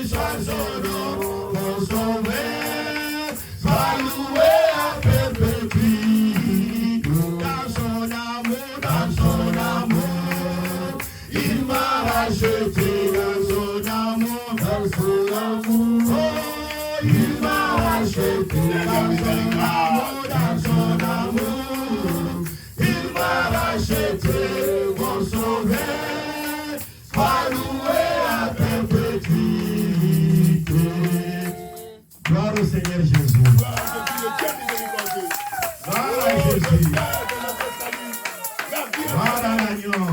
soit son nom, mon sauveur, soit loué à perpétuité. Dans son amour, il m'a racheté. Dans son amour, oh, il m'a racheté. Dans son amour, il m'a racheté. Mon sauveur, soit loué à perpétuité. Gloire au Seigneur Jésus. Gloire à Jésus. Gloire à l'agneau.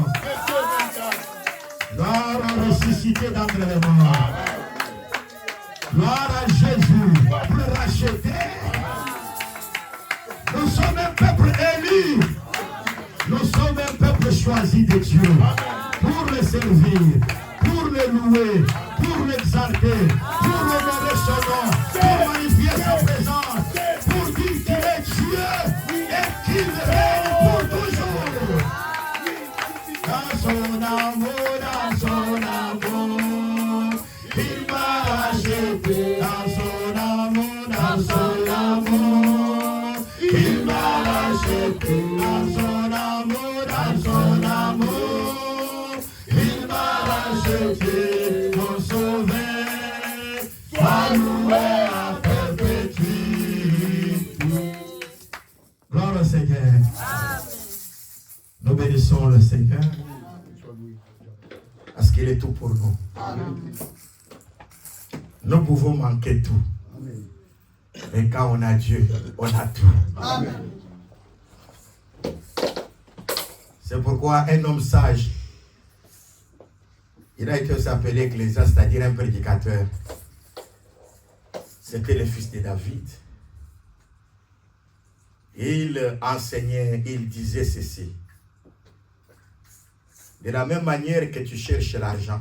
Gloire au ressuscité d'entre les morts. Gloire à Jésus pour racheter. Nous sommes un peuple élu. Nous sommes un peuple choisi de Dieu pour le servir, pour le louer, pour l'exalter, pour honorer son nom, pour magnifier sa présence, pour dire qu'il est Dieu et qu'il règne pour toujours. Dans son amour, il m'a racheté. Dans son amour, il m'a racheté. Dans son amour, il m'a racheté. Mon sauveur, soit loué à perpétuité. Gloire au Seigneur. Nous bénissons le Seigneur parce qu'il est tout pour nous. Nous pouvons manquer tout. Mais quand on a Dieu, on a tout. Amen. C'est pourquoi un homme sage, il a été aussi appelé Ecclésiaste, c'est-à-dire un prédicateur. C'était le fils de David. Il enseignait, il disait ceci. De la même manière que tu cherches l'argent,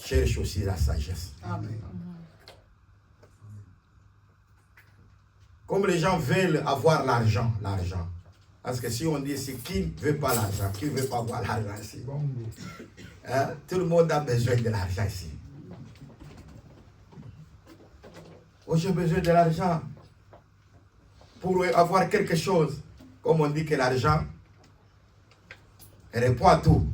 cherche aussi la sagesse. Amen. Comme les gens veulent avoir l'argent. Parce que si on dit ici, qui ne veut pas l'argent, qui ne veut pas avoir l'argent ici? Hein? Tout le monde a besoin de l'argent ici. Oh, j'ai besoin de l'argent pour avoir quelque chose. Comme on dit que l'argent répond à tout.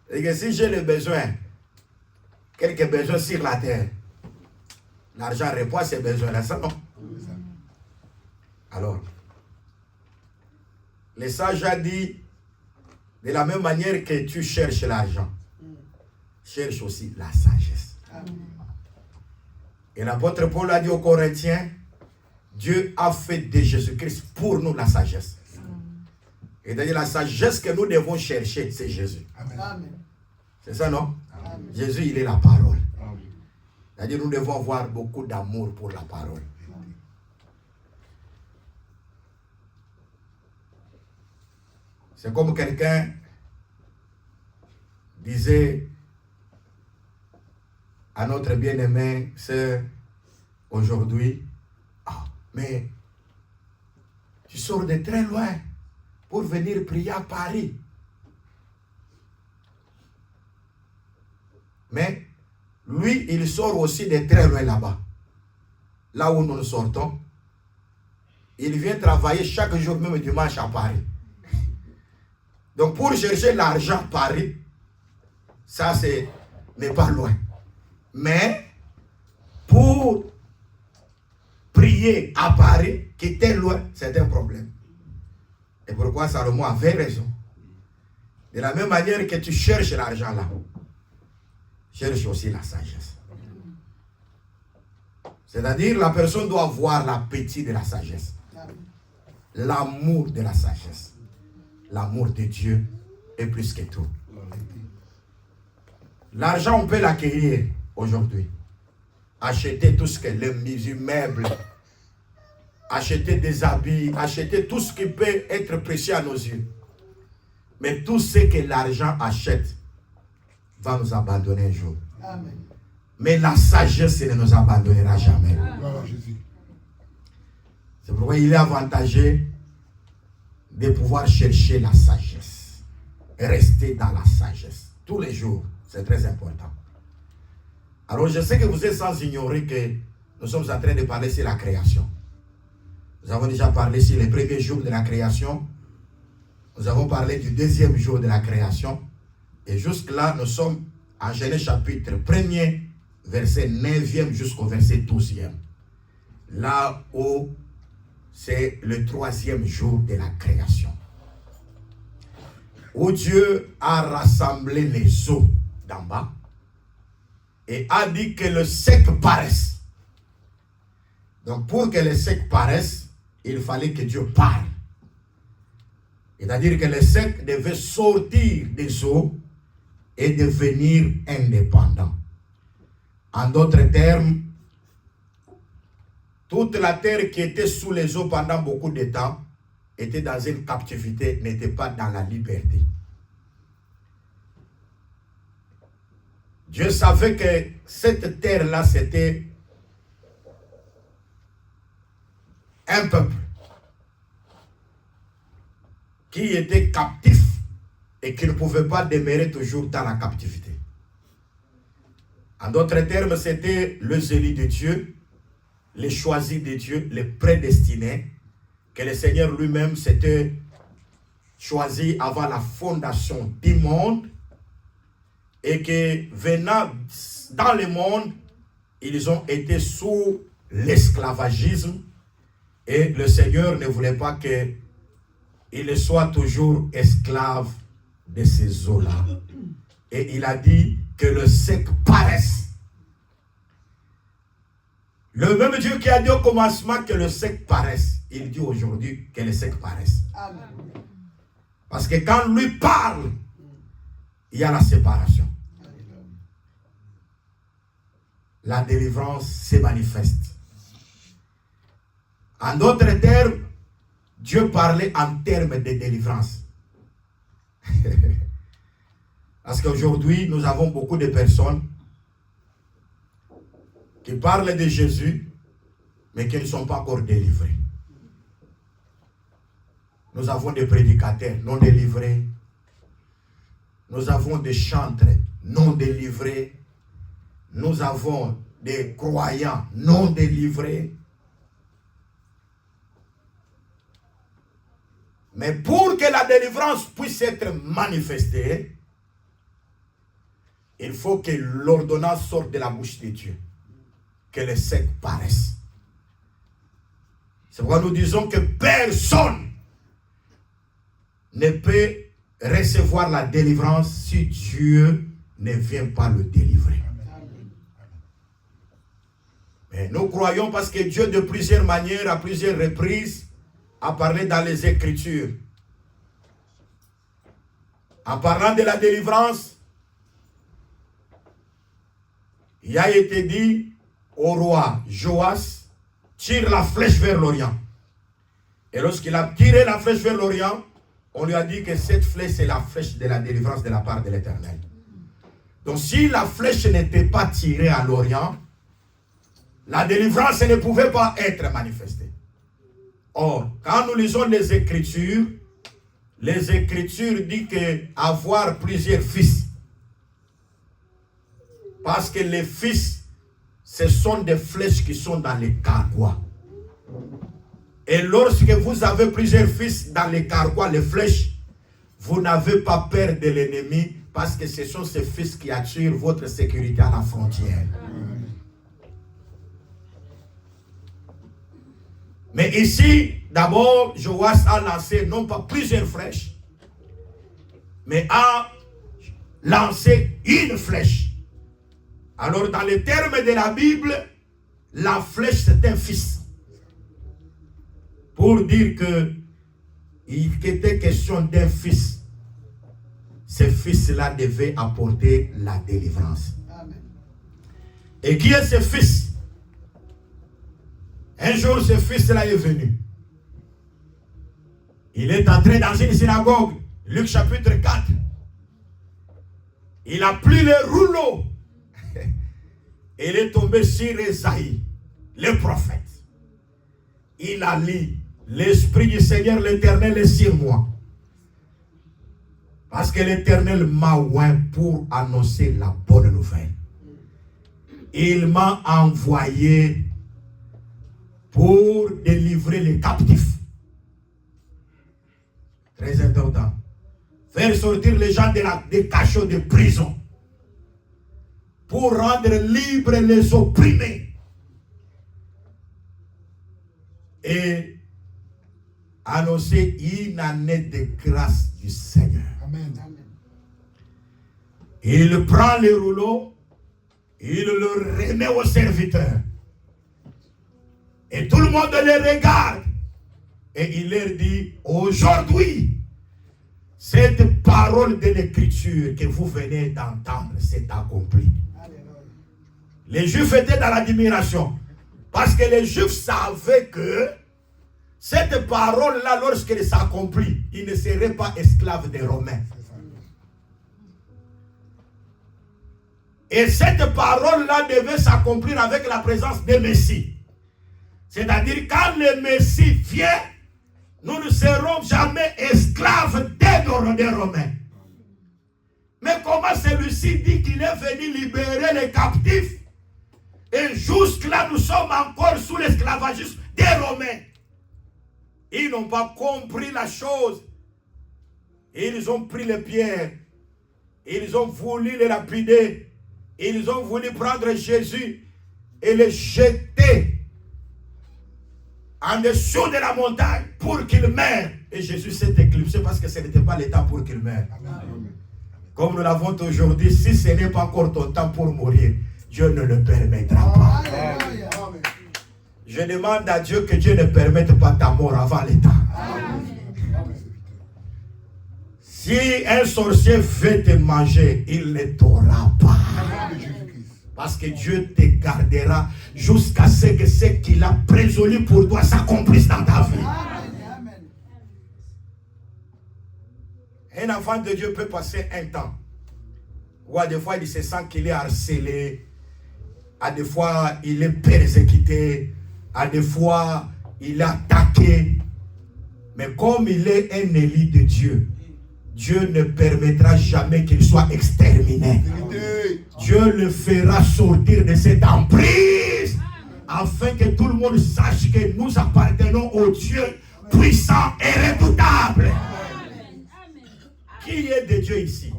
Et que si j'ai le besoin, quelques besoins sur la terre, l'argent répond à ces besoins-là, ça non. Alors, le sage a dit, de la même manière que tu cherches l'argent, cherche aussi la sagesse. Et l'apôtre Paul a dit aux Corinthiens, Dieu a fait de Jésus-Christ pour nous la sagesse. Et d'ailleurs, la sagesse que nous devons chercher, c'est Jésus. Amen. C'est ça, non? Amen. Jésus, il est la parole. C'est-à-dire, nous devons avoir beaucoup d'amour pour la parole. C'est comme quelqu'un disait à notre bien-aimée sœur aujourd'hui, ah, mais tu sors de très loin pour venir prier à Paris. Mais lui, il sort aussi de très loin là-bas. Là où nous sortons, il vient travailler chaque jour, même dimanche à Paris. Donc pour chercher l'argent à Paris, ça n'est pas loin. Mais pour prier à Paris, qui était loin, c'est un problème. Et pourquoi Salomon avait raison. De la même manière que tu cherches l'argent là, cherche aussi la sagesse. C'est-à-dire la personne doit avoir l'appétit de la sagesse. L'amour de la sagesse. L'amour de Dieu est plus que tout. L'argent, on peut l'acquérir aujourd'hui. Acheter tout ce que les meubles, acheter des habits, acheter tout ce qui peut être précieux à nos yeux. Mais tout ce que l'argent achète va nous abandonner un jour. Amen. Mais la sagesse ne nous abandonnera jamais. C'est pourquoi il est avantageux de pouvoir chercher la sagesse. Rester dans la sagesse tous les jours. C'est très important. Alors je sais que vous êtes sans ignorer que nous sommes en train de parler sur la création. Nous avons déjà parlé sur les premiers jours de la création. Nous avons parlé du deuxième jour de la création. Et jusque-là, nous sommes en Genèse chapitre 1er, verset 9e jusqu'au verset 12e. Là où c'est le troisième jour de la création. Où Dieu a rassemblé les eaux d'en bas et a dit que le sec paraisse. Donc pour que le sec paraisse, il fallait que Dieu parle. C'est-à-dire que le sec devait sortir des eaux et devenir indépendant. En d'autres termes, toute la terre qui était sous les eaux pendant beaucoup de temps était dans une captivité, n'était pas dans la liberté. Dieu savait que cette terre-là, c'était un peuple qui était captif et qui ne pouvait pas demeurer toujours dans la captivité. En d'autres termes, c'était les élus de Dieu, les choisis de Dieu, les prédestinés, que le Seigneur lui-même s'était choisi avant la fondation du monde et que venant dans le monde, ils ont été sous l'esclavagisme et le Seigneur ne voulait pas qu'ils soient toujours esclaves de ces eaux-là. Et il a dit que le sec paraisse. Le même Dieu qui a dit au commencement que le sec paraisse, il dit aujourd'hui que le sec paraisse. Amen. Parce que quand lui parle, il y a la séparation. La délivrance se manifeste. En d'autres termes, Dieu parlait en termes de délivrance. Parce qu'aujourd'hui, nous avons beaucoup de personnes qui parlent de Jésus, mais qui ne sont pas encore délivrés. Nous avons des prédicateurs non délivrés. Nous avons des chantres non délivrés. Nous avons des croyants non délivrés. Mais pour que la délivrance puisse être manifestée, il faut que l'ordonnance sorte de la bouche de Dieu. Que le sec paraisse. C'est pourquoi nous disons que personne ne peut recevoir la délivrance si Dieu ne vient pas le délivrer. Mais nous croyons parce que Dieu de plusieurs manières, à plusieurs reprises, a parlé dans les Écritures. En parlant de la délivrance, il a été dit au roi Joas, tire la flèche vers l'Orient. Et lorsqu'il a tiré la flèche vers l'Orient, on lui a dit que cette flèche, c'est la flèche de la délivrance de la part de l'Éternel. Donc si la flèche n'était pas tirée à l'Orient, la délivrance ne pouvait pas être manifestée. Or, quand nous lisons les Écritures disent qu'avoir plusieurs fils, parce que les fils, ce sont des flèches qui sont dans les carquois. Et lorsque vous avez plusieurs fils dans les carquois, les flèches, vous n'avez pas peur de l'ennemi parce que ce sont ces fils qui assurent votre sécurité à la frontière. Mais ici, d'abord, Joas a lancé non pas plusieurs flèches, mais a lancé une flèche. Alors, dans les termes de la Bible, la flèche, c'est un fils. Pour dire qu'il était question d'un fils. Ce fils-là devait apporter la délivrance. Amen. Et qui est ce fils? Un jour, ce fils-là est venu. Il est entré dans une synagogue, Luc chapitre 4. Il a pris le rouleau. Il est tombé sur Esaïe, le prophète. Il a lu, l'Esprit du Seigneur l'Éternel est sur moi. Parce que l'Éternel m'a oint pour annoncer la bonne nouvelle. Il m'a envoyé pour délivrer les captifs. Très important. Faire sortir les gens des cachots de prison. Pour rendre libres les opprimés. Et annoncer une année de grâce du Seigneur. Amen. Il prend les rouleaux, il le remet aux serviteurs. Et tout le monde les regarde. Et il leur dit, aujourd'hui, cette parole de l'Écriture que vous venez d'entendre s'est accomplie. Les Juifs étaient dans l'admiration. Parce que les Juifs savaient que cette parole-là, lorsqu'elle s'accomplit, ils ne seraient pas esclaves des Romains. Et cette parole-là devait s'accomplir avec la présence des Messie. C'est-à-dire, quand le Messie vient, nous ne serons jamais esclaves des Romains. Mais comment celui-ci dit qu'il est venu libérer les captifs? Et jusque-là, nous sommes encore sous l'esclavagisme des Romains. Ils n'ont pas compris la chose. Ils ont pris les pierres. Ils ont voulu les lapider. Ils ont voulu prendre Jésus et le jeter en dessous de la montagne pour qu'il meure. Et Jésus s'est éclipsé parce que ce n'était pas le temps pour qu'il meure. Amen. Comme nous l'avons aujourd'hui, si ce n'est pas encore ton temps pour mourir, Dieu ne le permettra pas. Amen. Je demande à Dieu que Dieu ne permette pas ta mort avant le temps. Amen. Si un sorcier veut te manger, il ne t'aura pas. Parce que Dieu te gardera jusqu'à ce que ce qu'il a résolu pour toi s'accomplisse dans ta vie. Amen. Un enfant de Dieu peut passer un temps où à des fois il se sent qu'il est harcelé, à des fois il est persécuté, à des fois il est attaqué. Mais comme il est un élu de Dieu, Dieu ne permettra jamais qu'il soit exterminé. Dieu le fera sortir de cette emprise afin que tout le monde sache que nous appartenons au Dieu puissant et redoutable. Qui est de Dieu ici?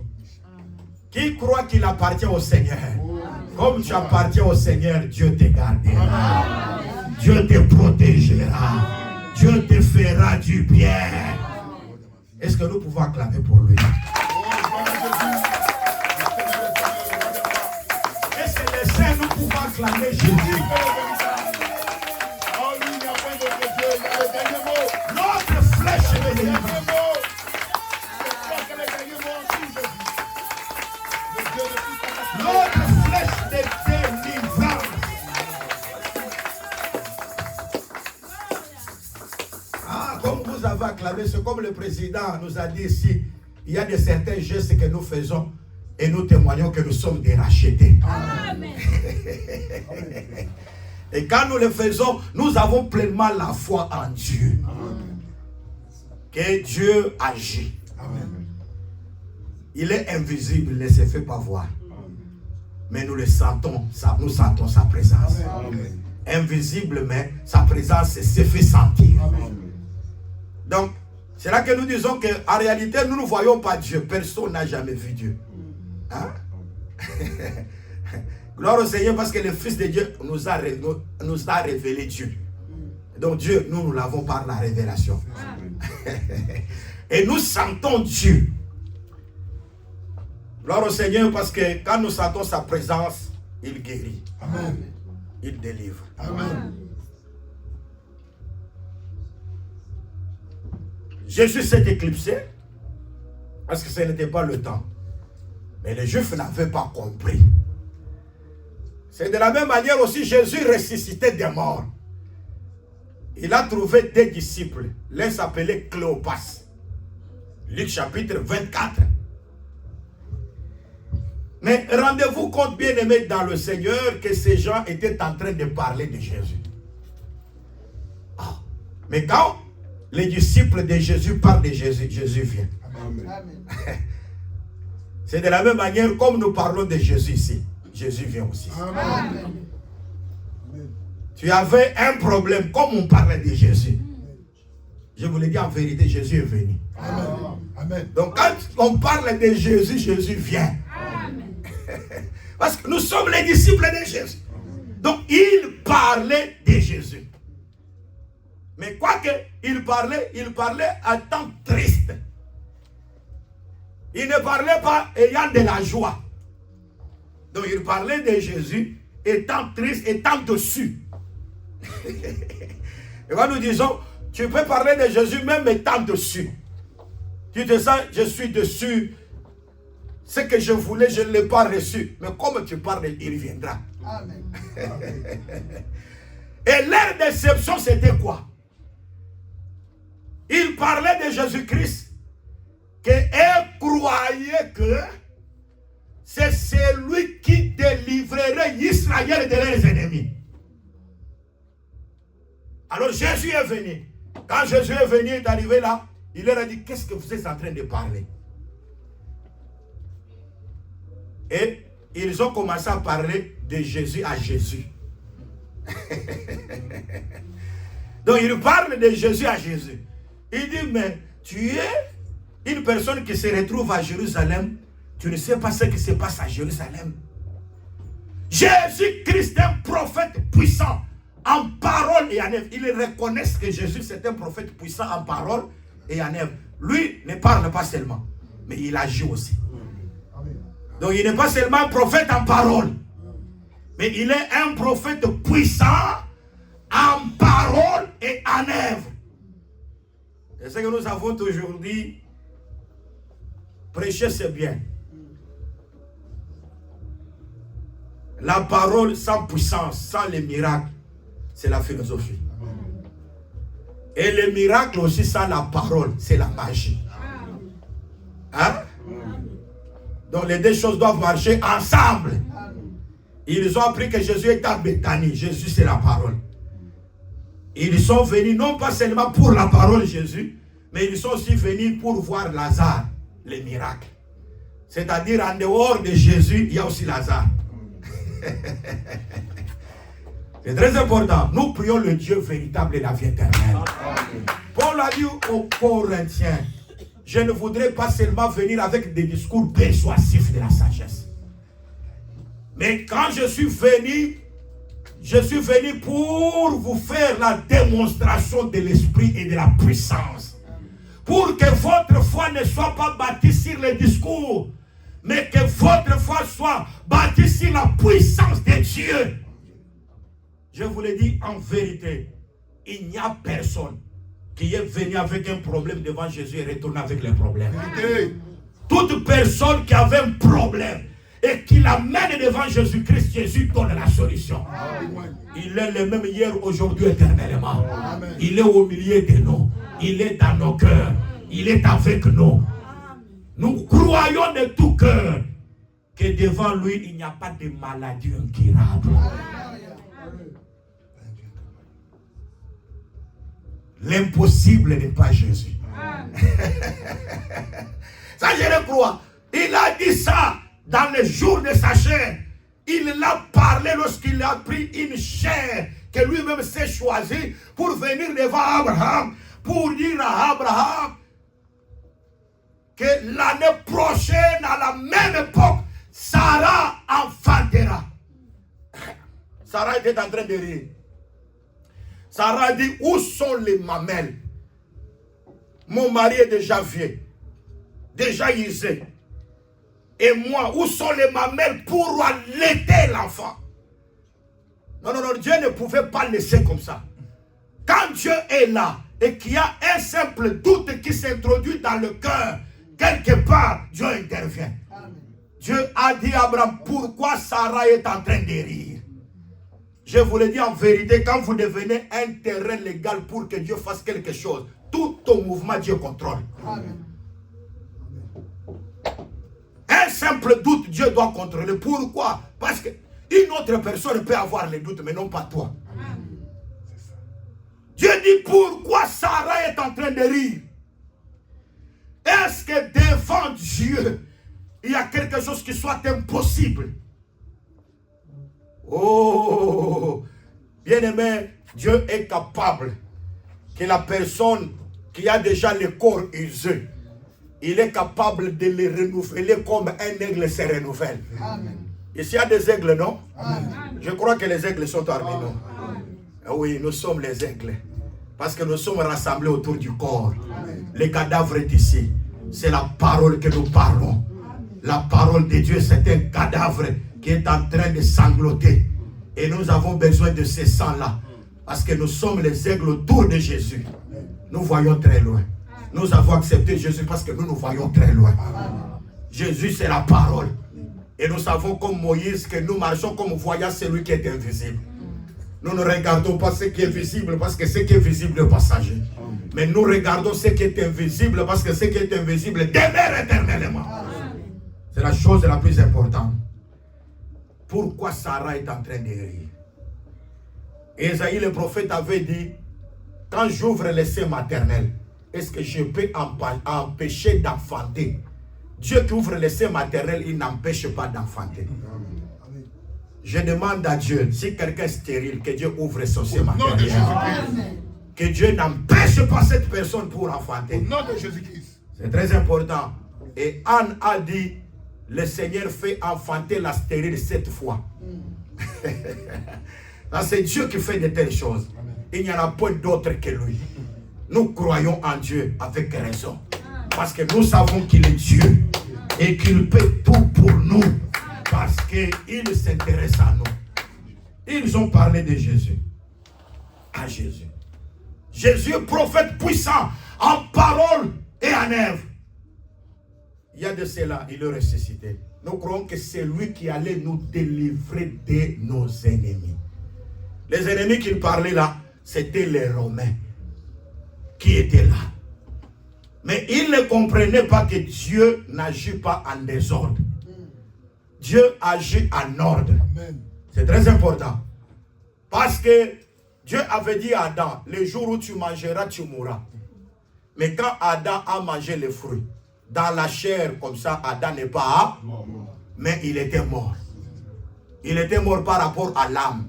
Qui croit qu'il appartient au Seigneur? Comme tu appartiens au Seigneur, Dieu te gardera. Dieu te protégera. Dieu te fera du bien. Est-ce que nous pouvons acclamer pour lui? Est-ce que les saints, nous pouvons acclamer Jésus? Notre flèche est délivrée. Notre flèche de délivrance. Comme vous avez acclamé, c'est comme le président nous a dit ici, il y a de certains gestes que nous faisons et nous témoignons que nous sommes des rachetés. Amen. Et quand nous le faisons, nous avons pleinement la foi en Dieu. Amen. Que Dieu agit. Amen. Il est invisible, il ne se fait pas voir. Amen. Mais nous le sentons, nous sentons sa présence. Amen. Invisible, mais sa présence se fait sentir. Amen. Donc, c'est là que nous disons qu'en réalité, nous ne voyons pas Dieu. Personne n'a jamais vu Dieu. Hein? Gloire au Seigneur, parce que le Fils de Dieu nous a révélé Dieu. Donc Dieu, nous l'avons par la révélation. Et nous sentons Dieu. Gloire au Seigneur, parce que quand nous sentons sa présence, il guérit. Amen. Il délivre. Amen. Jésus s'est éclipsé parce que ce n'était pas le temps. Mais les Juifs n'avaient pas compris. C'est de la même manière aussi Jésus ressuscitait des morts. Il a trouvé des disciples. L'un s'appelait Cléopas. Luc chapitre 24. Mais rendez-vous compte, bien aimé dans le Seigneur, que ces gens étaient en train de parler de Jésus. Mais quand les disciples de Jésus parlent de Jésus, Jésus vient. Amen. C'est de la même manière comme nous parlons de Jésus ici. Jésus vient aussi. Amen. Tu avais un problème, comme on parlait de Jésus. Je vous le dis en vérité, Jésus est venu. Amen. Donc quand on parle de Jésus, Jésus vient. Amen. Parce que nous sommes les disciples de Jésus. Donc il parlait de Jésus. Mais quoique il parlait à temps triste. Il ne parlait pas ayant de la joie. Donc il parlait de Jésus étant triste, étant dessus. Et quand nous disons, tu peux parler de Jésus même étant dessus. Tu te sens, je suis dessus. Ce que je voulais, je ne l'ai pas reçu. Mais comme tu parles, il viendra. Amen. Et leur déception, c'était quoi? Il parlait de Jésus-Christ, qu'elle croyait que c'est celui qui délivrerait Israël de leurs ennemis. Alors Jésus est venu. Quand Jésus est venu, il est arrivé là, il leur a dit, qu'est-ce que vous êtes en train de parler? Et ils ont commencé à parler de Jésus à Jésus. Donc il parle de Jésus à Jésus. Il dit, mais tu es une personne qui se retrouve à Jérusalem, tu ne sais pas ce qui se passe à Jérusalem. Jésus-Christ est un prophète puissant en parole et en œuvre. Ils reconnaissent que Jésus c'est un prophète puissant en parole et en œuvre. Lui ne parle pas seulement, mais il agit aussi. Donc il n'est pas seulement un prophète en parole, mais il est un prophète puissant en parole et en œuvre. Et ce que nous avons toujours dit, prêcher c'est bien. La parole sans puissance, sans les miracles, c'est la philosophie. Et les miracles aussi sans la parole, c'est la magie. Hein? Donc les deux choses doivent marcher ensemble. Ils ont appris que Jésus est en Béthanie. Jésus c'est la parole. Ils sont venus non pas seulement pour la parole Jésus, mais ils sont aussi venus pour voir Lazare, les miracles. C'est-à-dire en dehors de Jésus, il y a aussi Lazare. C'est très important. Nous prions le Dieu véritable et la vie éternelle. Paul a dit aux Corinthiens, je ne voudrais pas seulement venir avec des discours persuasifs de la sagesse. Mais quand je suis venu pour vous faire la démonstration de l'esprit et de la puissance. Pour que votre foi ne soit pas bâtie sur les discours, mais que votre foi soit bâtie sur la puissance de Dieu. Je vous le dis en vérité, il n'y a personne qui est venu avec un problème devant Jésus et retourné avec les problèmes. Toute personne qui avait un problème et qui l'amène devant Jésus-Christ, Jésus donne la solution. Il est le même hier, aujourd'hui, éternellement. Il est au milieu de nous. Il est dans nos cœurs. Il est avec nous. Nous croyons de tout cœur que devant lui, il n'y a pas de maladie incurable. L'impossible n'est pas Jésus. Ça, je le crois. Il a dit ça dans les jours de sa chair. Il l'a parlé lorsqu'il a pris une chair que lui-même s'est choisi pour venir devant Abraham, pour dire à Abraham que l'année prochaine, à la même époque, Sarah enfantera. Sarah était en train de rire. Sarah dit, où sont les mamelles? Mon mari est déjà vieux, déjà usé. Et moi, où sont les mamelles pour allaiter l'enfant? Non, Dieu ne pouvait pas laisser comme ça. Quand Dieu est là et qu'il y a un simple doute qui s'introduit dans le cœur, quelque part, Dieu intervient. Amen. Dieu a dit à Abraham, pourquoi Sarah est en train de rire? Je vous le dis en vérité, quand vous devenez un terrain légal pour que Dieu fasse quelque chose, tout ton mouvement, Dieu contrôle. Amen. Un simple doute, Dieu doit contrôler. Pourquoi? Parce qu'une autre personne peut avoir les doutes, mais non pas toi. Amen. Dieu dit, pourquoi Sarah est en train de rire? Est-ce que devant Dieu, il y a quelque chose qui soit impossible. Oh, bien-aimé, Dieu est capable que la personne qui a déjà le corps usé, il est capable de le renouveler comme un aigle se renouvelle. Amen. Ici, il y a des aigles, non? Amen. Je crois que les aigles sont parmi nous. Oui, nous sommes les aigles. Parce que nous sommes rassemblés autour du corps. Amen. Le cadavre est ici. C'est la parole que nous parlons. La parole de Dieu, c'est un cadavre qui est en train de sangloter. Et nous avons besoin de ce sang-là. Parce que nous sommes les aigles autour de Jésus. Nous voyons très loin. Nous avons accepté Jésus parce que nous voyons très loin. Jésus, c'est la parole. Et nous savons comme Moïse que nous marchons comme voyant celui qui est invisible. Nous ne regardons pas ce qui est visible parce que ce qui est visible est passager. Mais nous regardons ce qui est invisible parce que ce qui est invisible demeure éternellement. C'est la chose la plus importante. Pourquoi Sarah est en train de rire? Ésaïe le prophète avait dit, quand j'ouvre les seins maternels, est-ce que je peux empêcher d'enfanter? Dieu qui ouvre les seins maternels, il n'empêche pas d'enfanter. Je demande à Dieu, si quelqu'un est stérile, que Dieu ouvre son sein maternel. Que Dieu n'empêche pas cette personne pour enfanter. Au nom de Jésus-Christ. C'est très important. Et Anne a dit, le Seigneur fait enfanter la stérile 7 fois. C'est Dieu qui fait de telles choses. Amen. Il n'y en a pas d'autre que lui. Nous croyons en Dieu avec raison. Parce que nous savons qu'il est Dieu. Et qu'il peut tout pour nous. Parce qu'il s'intéresse à nous. Ils ont parlé de Jésus. À Jésus. Jésus est prophète puissant en parole et en œuvre. Il y a de cela, il est ressuscité. Nous croyons que c'est lui qui allait nous délivrer de nos ennemis. Les ennemis qu'il parlait là, c'était les Romains qui étaient là. Mais ils ne comprenaient pas que Dieu n'agit pas en désordre. Dieu agit en ordre. C'est très important. Parce que Dieu avait dit à Adam, le jour où tu mangeras, tu mourras. Mais quand Adam a mangé les fruits, dans la chair, comme ça, Adam n'est pas mort. Mais il était mort. Il était mort par rapport à l'âme.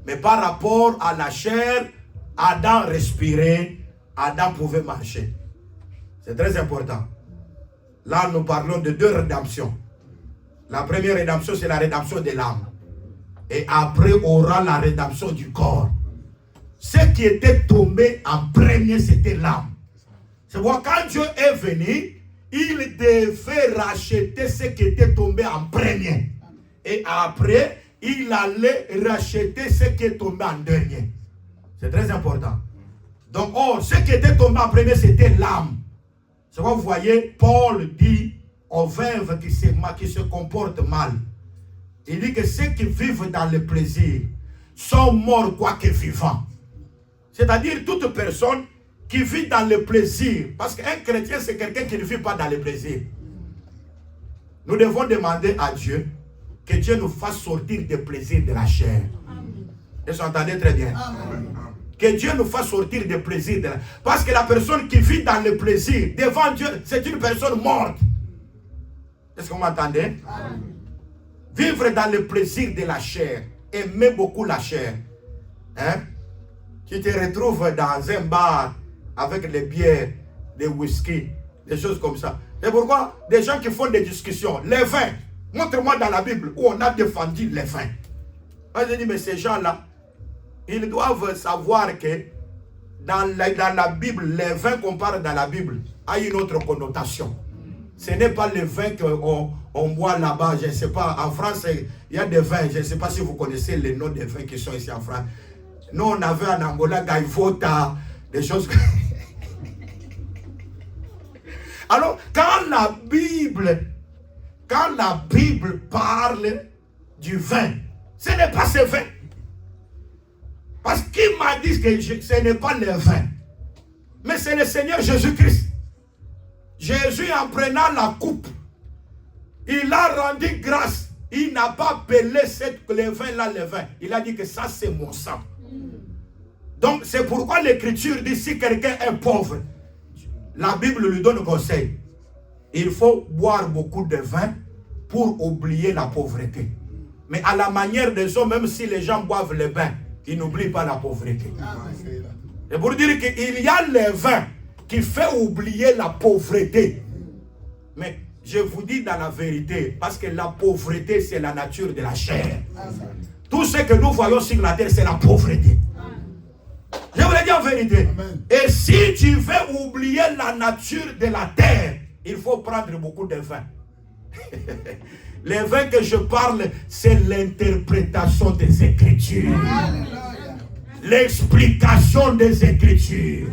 Mais par rapport à la chair, Adam respirait, Adam pouvait marcher. C'est très important. Là, nous parlons de 2 rédemptions. La première rédemption, c'est la rédemption de l'âme. Et après, aura la rédemption du corps. Ce qui était tombé en premier, c'était l'âme. C'est pourquoi quand Dieu est venu, il devait racheter ce qui était tombé en premier. Et après, il allait racheter ce qui est tombé en dernier. C'est très important. Donc, ce qui était tombé en premier, c'était l'âme. C'est pourquoi vous voyez, Paul dit aux veuves qui se comportent mal. Il dit que ceux qui vivent dans le plaisir sont morts quoique vivants. C'est-à-dire toute personne qui vit dans le plaisir. Parce qu'un chrétien, c'est quelqu'un qui ne vit pas dans le plaisir. Nous devons demander à Dieu que Dieu nous fasse sortir des plaisirs de la chair. Est-ce que vous entendez très bien? Amen. Que Dieu nous fasse sortir des plaisirs de la chair. Parce que la personne qui vit dans le plaisir, devant Dieu, c'est une personne morte. Est-ce que vous m'entendez? Vivre dans le plaisir de la chair, aimer beaucoup la chair. Hein? Tu te retrouves dans un bar avec des bières, des whisky, des choses comme ça. Et pourquoi? Des gens qui font des discussions. Les vins. Montre-moi dans la Bible où on a défendu les vins. Moi, je dis, mais ces gens-là, ils doivent savoir que dans la Bible, les vins qu'on parle dans la Bible a une autre connotation. Ce n'est pas le vin qu'on boit là-bas. Je ne sais pas. En France, il y a des vins. Je ne sais pas si vous connaissez les noms des vins qui sont ici en France. Nous, on avait en Angola, Gaivota, des choses. Alors, quand la Bible parle du vin, ce n'est pas ce vin. Parce qu'il m'a dit que ce n'est pas le vin. Mais c'est le Seigneur Jésus-Christ. Jésus, en prenant la coupe, il a rendu grâce. Il n'a pas appelé le vin-là le vin. Il a dit que ça, c'est mon sang. Donc, c'est pourquoi l'Écriture dit, si quelqu'un est pauvre, la Bible lui donne conseil. Il faut boire beaucoup de vin pour oublier la pauvreté. Mais à la manière des hommes, même si les gens boivent le bain, ils n'oublient pas la pauvreté. Et pour dire qu'il y a le vin qui fait oublier la pauvreté. Mais je vous dis dans la vérité, parce que la pauvreté, c'est la nature de la chair. Tout ce que nous voyons sur la terre, c'est la pauvreté. Je vous le dis en vérité. Et si tu veux oublier la nature de la terre, il faut prendre beaucoup de vin. Les vins que je parle, c'est l'interprétation des Écritures. L'explication des Écritures.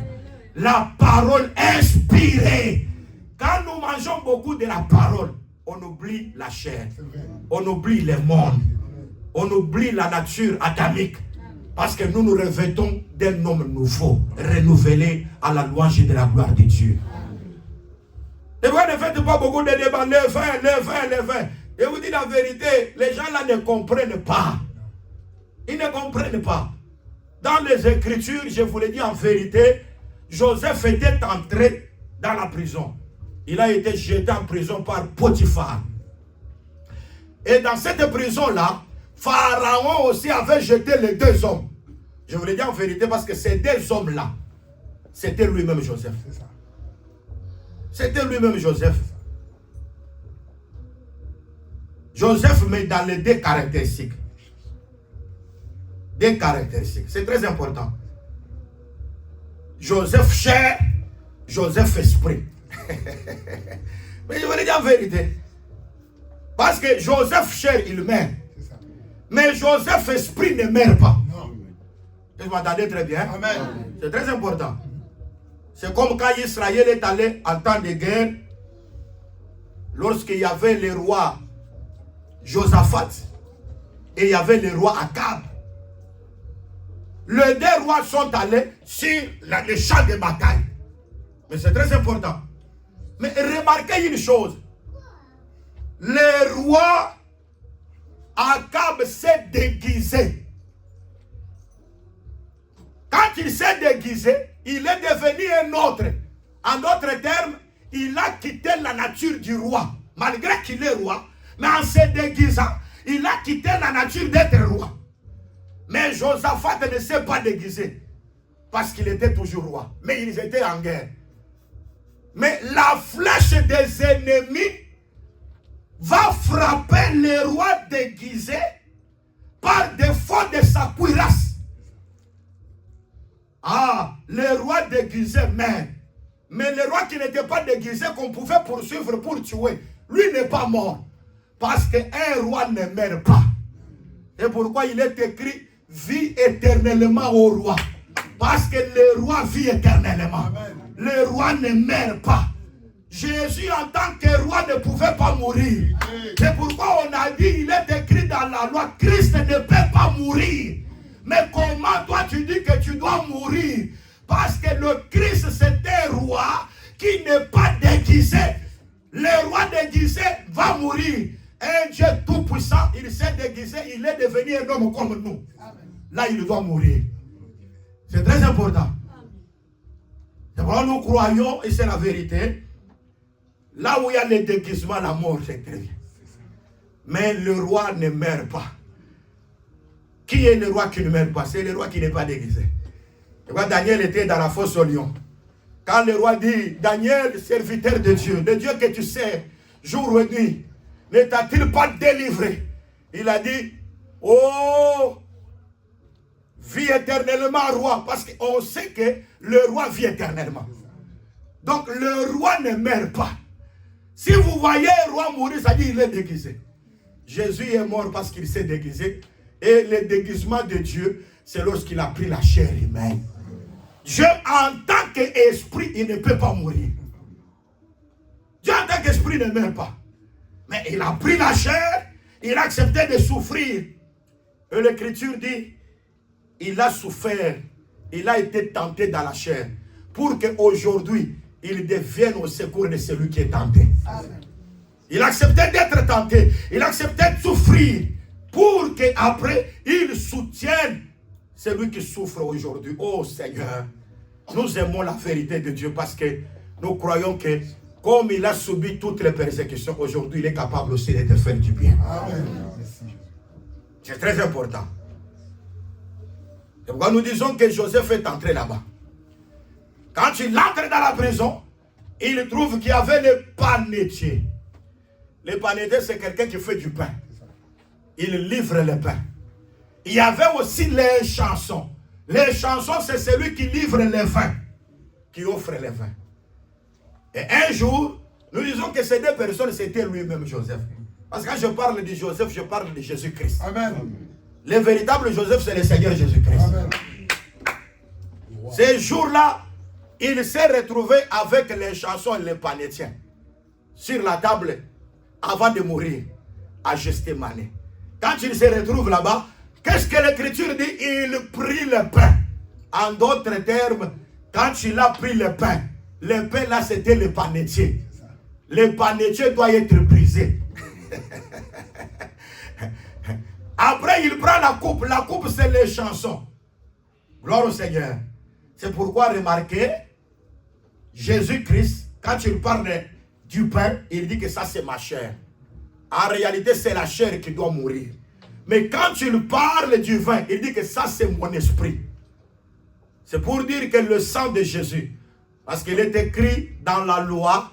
La parole inspirée. Quand nous mangeons beaucoup de la parole, on oublie la chair. On oublie le monde. On oublie la nature adamique. Parce que nous nous revêtons d'un homme nouveau, renouvelé à la louange de la gloire de Dieu. Et vous ne faites pas beaucoup de débats. Le vin. Je vous dis la vérité, les gens là ne comprennent pas. Ils ne comprennent pas. Dans les Écritures, je vous le dis en vérité, Joseph était entré dans la prison. Il a été jeté en prison par Potiphar. Et dans cette prison-là, Pharaon aussi avait jeté les deux hommes. Je vous le dis en vérité parce que ces deux hommes-là, c'était lui-même Joseph. C'était lui-même Joseph. Joseph met dans les deux caractéristiques. Des caractéristiques. C'est très important. Joseph chair, Joseph esprit. Mais je vous le dis en vérité. Parce que Joseph chair, il meurt. Mais Joseph esprit ne meurt pas. Vous m'entendez très bien? C'est très important. C'est comme quand Israël est allé en temps de guerre, lorsqu'il y avait le roi Josaphat et il y avait le roi Akab. Les deux rois sont allés sur le champ de bataille. Mais c'est très important. Mais remarquez une chose. Le roi Akab s'est déguisé. Quand il s'est déguisé, il est devenu un autre. En d'autres termes, il a quitté la nature du roi. Malgré qu'il est roi, mais en se déguisant, il a quitté la nature d'être roi. Mais Josaphat ne s'est pas déguisé. Parce qu'il était toujours roi. Mais ils étaient en guerre. Mais la flèche des ennemis va frapper le roi déguisé par défaut de sa cuirasse. Ah, le roi déguisé meurt. Mais le roi qui n'était pas déguisé, qu'on pouvait poursuivre pour tuer, lui n'est pas mort. Parce qu'un roi ne meurt pas. Et pourquoi il est écrit vit éternellement au roi. Parce que le roi vit éternellement. Amen. Le roi ne meurt pas. Jésus en tant que roi ne pouvait pas mourir. C'est pourquoi on a dit, il est écrit dans la loi, Christ ne peut pas mourir. Mais comment toi tu dis que tu dois mourir? Parce que le Christ c'est un roi qui n'est pas déguisé. Le roi déguisé va mourir. Un Dieu tout puissant, il s'est déguisé, il est devenu un homme comme nous. Là il doit mourir. C'est très important. C'est pourquoi nous croyons, et c'est la vérité, là où il y a le déguisement, la mort, c'est très bien. Mais le roi ne meurt pas. Qui est le roi qui ne meurt pas? C'est le roi qui n'est pas déguisé. Quand Daniel était dans la fosse au lion, quand le roi dit, Daniel, serviteur de Dieu, le Dieu que tu sers, jour et nuit, ne t'a-t-il pas délivré? Il a dit, oh, vis éternellement roi, parce qu'on sait que le roi vit éternellement. Donc le roi ne meurt pas. Si vous voyez un roi mourir, ça dit qu'il est déguisé. Jésus est mort parce qu'il s'est déguisé. Et le déguisement de Dieu, c'est lorsqu'il a pris la chair humaine. Dieu, en tant qu'esprit, il ne peut pas mourir. Dieu, en tant qu'esprit, ne meurt pas. Mais il a pris la chair, il a accepté de souffrir. Et l'Écriture dit, il a souffert, il a été tenté dans la chair, pour qu'aujourd'hui, il devienne au secours de celui qui est tenté. Amen. Il a accepté d'être tenté, il a accepté de souffrir, pour qu'après, il soutienne celui qui souffre aujourd'hui. Oh Seigneur, nous aimons la vérité de Dieu parce que nous croyons que Comme il a subi toutes les persécutions, aujourd'hui, il est capable aussi de te faire du bien. C'est très important. Et pourquoi nous disons que Joseph est entré là-bas. Quand il entre dans la prison, il trouve qu'il y avait le panetier. Le panetier, c'est quelqu'un qui fait du pain. Il livre le pain. Il y avait aussi les chansons. Les chansons, c'est celui qui livre les vins, qui offre les vins. Et un jour, nous disons que ces deux personnes, c'était lui-même Joseph. Parce que quand je parle de Joseph, je parle de Jésus-Christ. Amen. Le véritable Joseph, c'est le Seigneur Jésus-Christ. Ces jours-là, il s'est retrouvé avec les chansons et les panetiers sur la table avant de mourir à Gethsémani. Quand il se retrouve là-bas, qu'est-ce que l'Écriture dit? Il prit le pain. En d'autres termes, quand il a pris le pain là, c'était le panetier. Le panetier doit être brisé. Après, il prend la coupe. La coupe, c'est les chansons. Gloire au Seigneur. C'est pourquoi, remarquez, Jésus-Christ, quand il parle du pain, il dit que ça, c'est ma chair. En réalité, c'est la chair qui doit mourir. Mais quand il parle du vin, il dit que ça, c'est mon esprit. C'est pour dire que le sang de Jésus, parce qu'il est écrit dans la loi,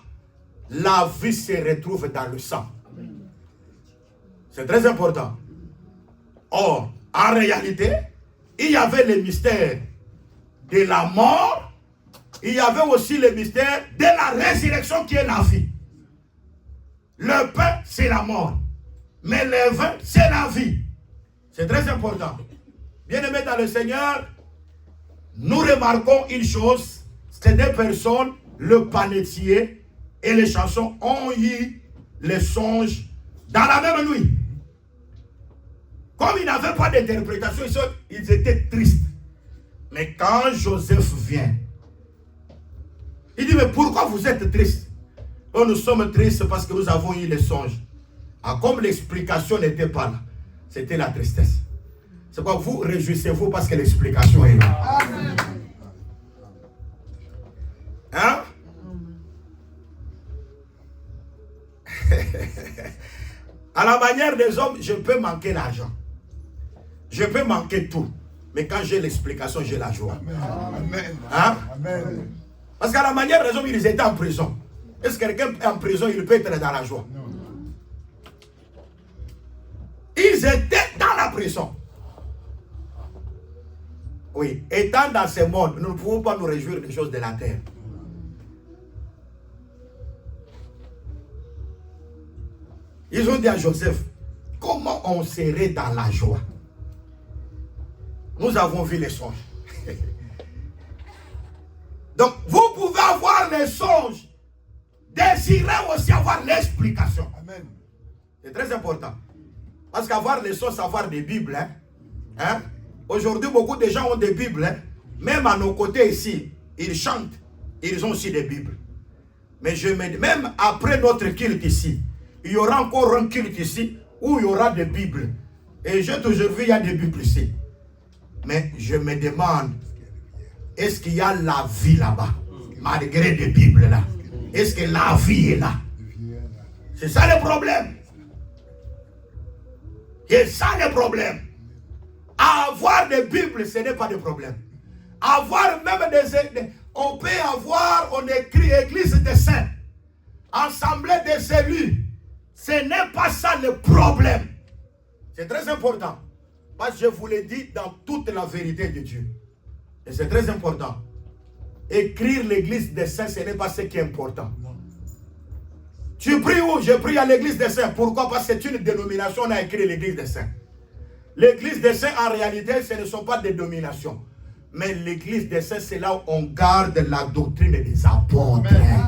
la vie se retrouve dans le sang. C'est très important. Or, en réalité, il y avait le mystère de la mort, il y avait aussi le mystère de la résurrection qui est la vie. Le pain, c'est la mort. Mais le vin, c'est la vie. C'est très important. Bien-aimés dans le Seigneur, nous remarquons une chose. Ces deux personnes, le panetier et les chansons, ont eu les songes dans la même nuit. Comme ils n'avaient pas d'interprétation, ils étaient tristes. Mais quand Joseph vient, il dit, mais pourquoi vous êtes tristes? Oh, nous sommes tristes parce que nous avons eu les songes. Ah, comme l'explication n'était pas là, c'était la tristesse. C'est quoi? Vous réjouissez-vous parce que l'explication est là. Hein? À la manière des hommes, je peux manquer l'argent. Je peux manquer tout. Mais quand j'ai l'explication, j'ai la joie. Amen. Hein? Amen. Parce qu'à la manière des hommes, ils étaient en prison. Est-ce que quelqu'un est en prison, il peut être dans la joie? Non. Ils étaient dans la prison. Oui, étant dans ce monde, nous ne pouvons pas nous réjouir des choses de la terre. Ils ont dit à Joseph, comment on serait dans la joie? Nous avons vu les songes. Donc, vous pouvez avoir les songes, désirer aussi avoir l'explication. Amen. C'est très important. Parce qu'avoir les songes, c'est avoir des Bibles. Hein? Aujourd'hui, beaucoup de gens ont des Bibles. Hein? Même à nos côtés ici, ils chantent. Ils ont aussi des Bibles. Mais je me dis, même après notre culte ici, il y aura encore un culte ici où il y aura des Bibles. Et j'ai toujours vu, il y a des Bibles ici. Mais je me demande, est-ce qu'il y a la vie là-bas? Malgré des Bibles là. Est-ce que la vie est là? C'est ça le problème. C'est ça le problème. Avoir des Bibles, ce n'est pas de problème. Avoir même des... On peut avoir, on écrit Église des Saints, Assemblée des élus. Ce n'est pas ça le problème. C'est très important. Parce que je vous l'ai dit dans toute la vérité de Dieu. Et c'est très important. Écrire l'église des saints, ce n'est pas ce qui est important. Non. Tu pries où? Je prie à l'église des saints. Pourquoi? Parce que c'est une dénomination, on a écrit l'église des saints. L'église des saints, en réalité, ce ne sont pas des dominations. Mais l'église des saints, c'est là où on garde la doctrine des apôtres. Amen.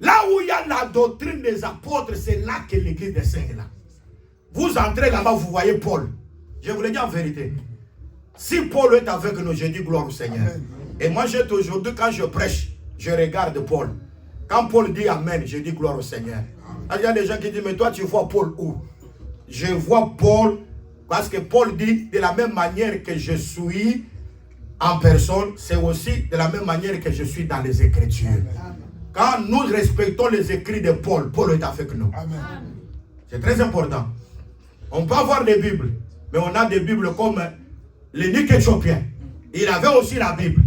Là où il y a la doctrine des apôtres, c'est là que l'église des saints est là. Vous entrez là-bas, vous voyez Paul. Je vous le dis en vérité. Si Paul est avec nous, je dis gloire au Seigneur. Amen. Et moi, aujourd'hui, quand je prêche, je regarde Paul. Quand Paul dit Amen, je dis gloire au Seigneur. Il y a des gens qui disent, mais toi, tu vois Paul où? Je vois Paul, parce que Paul dit, de la même manière que je suis en personne, c'est aussi de la même manière que je suis dans les Écritures. Amen. Quand nous respectons les écrits de Paul, Paul est avec nous. C'est très important. On peut avoir des Bibles, mais on a des Bibles comme l'eunuque éthiopien. Il avait aussi la Bible.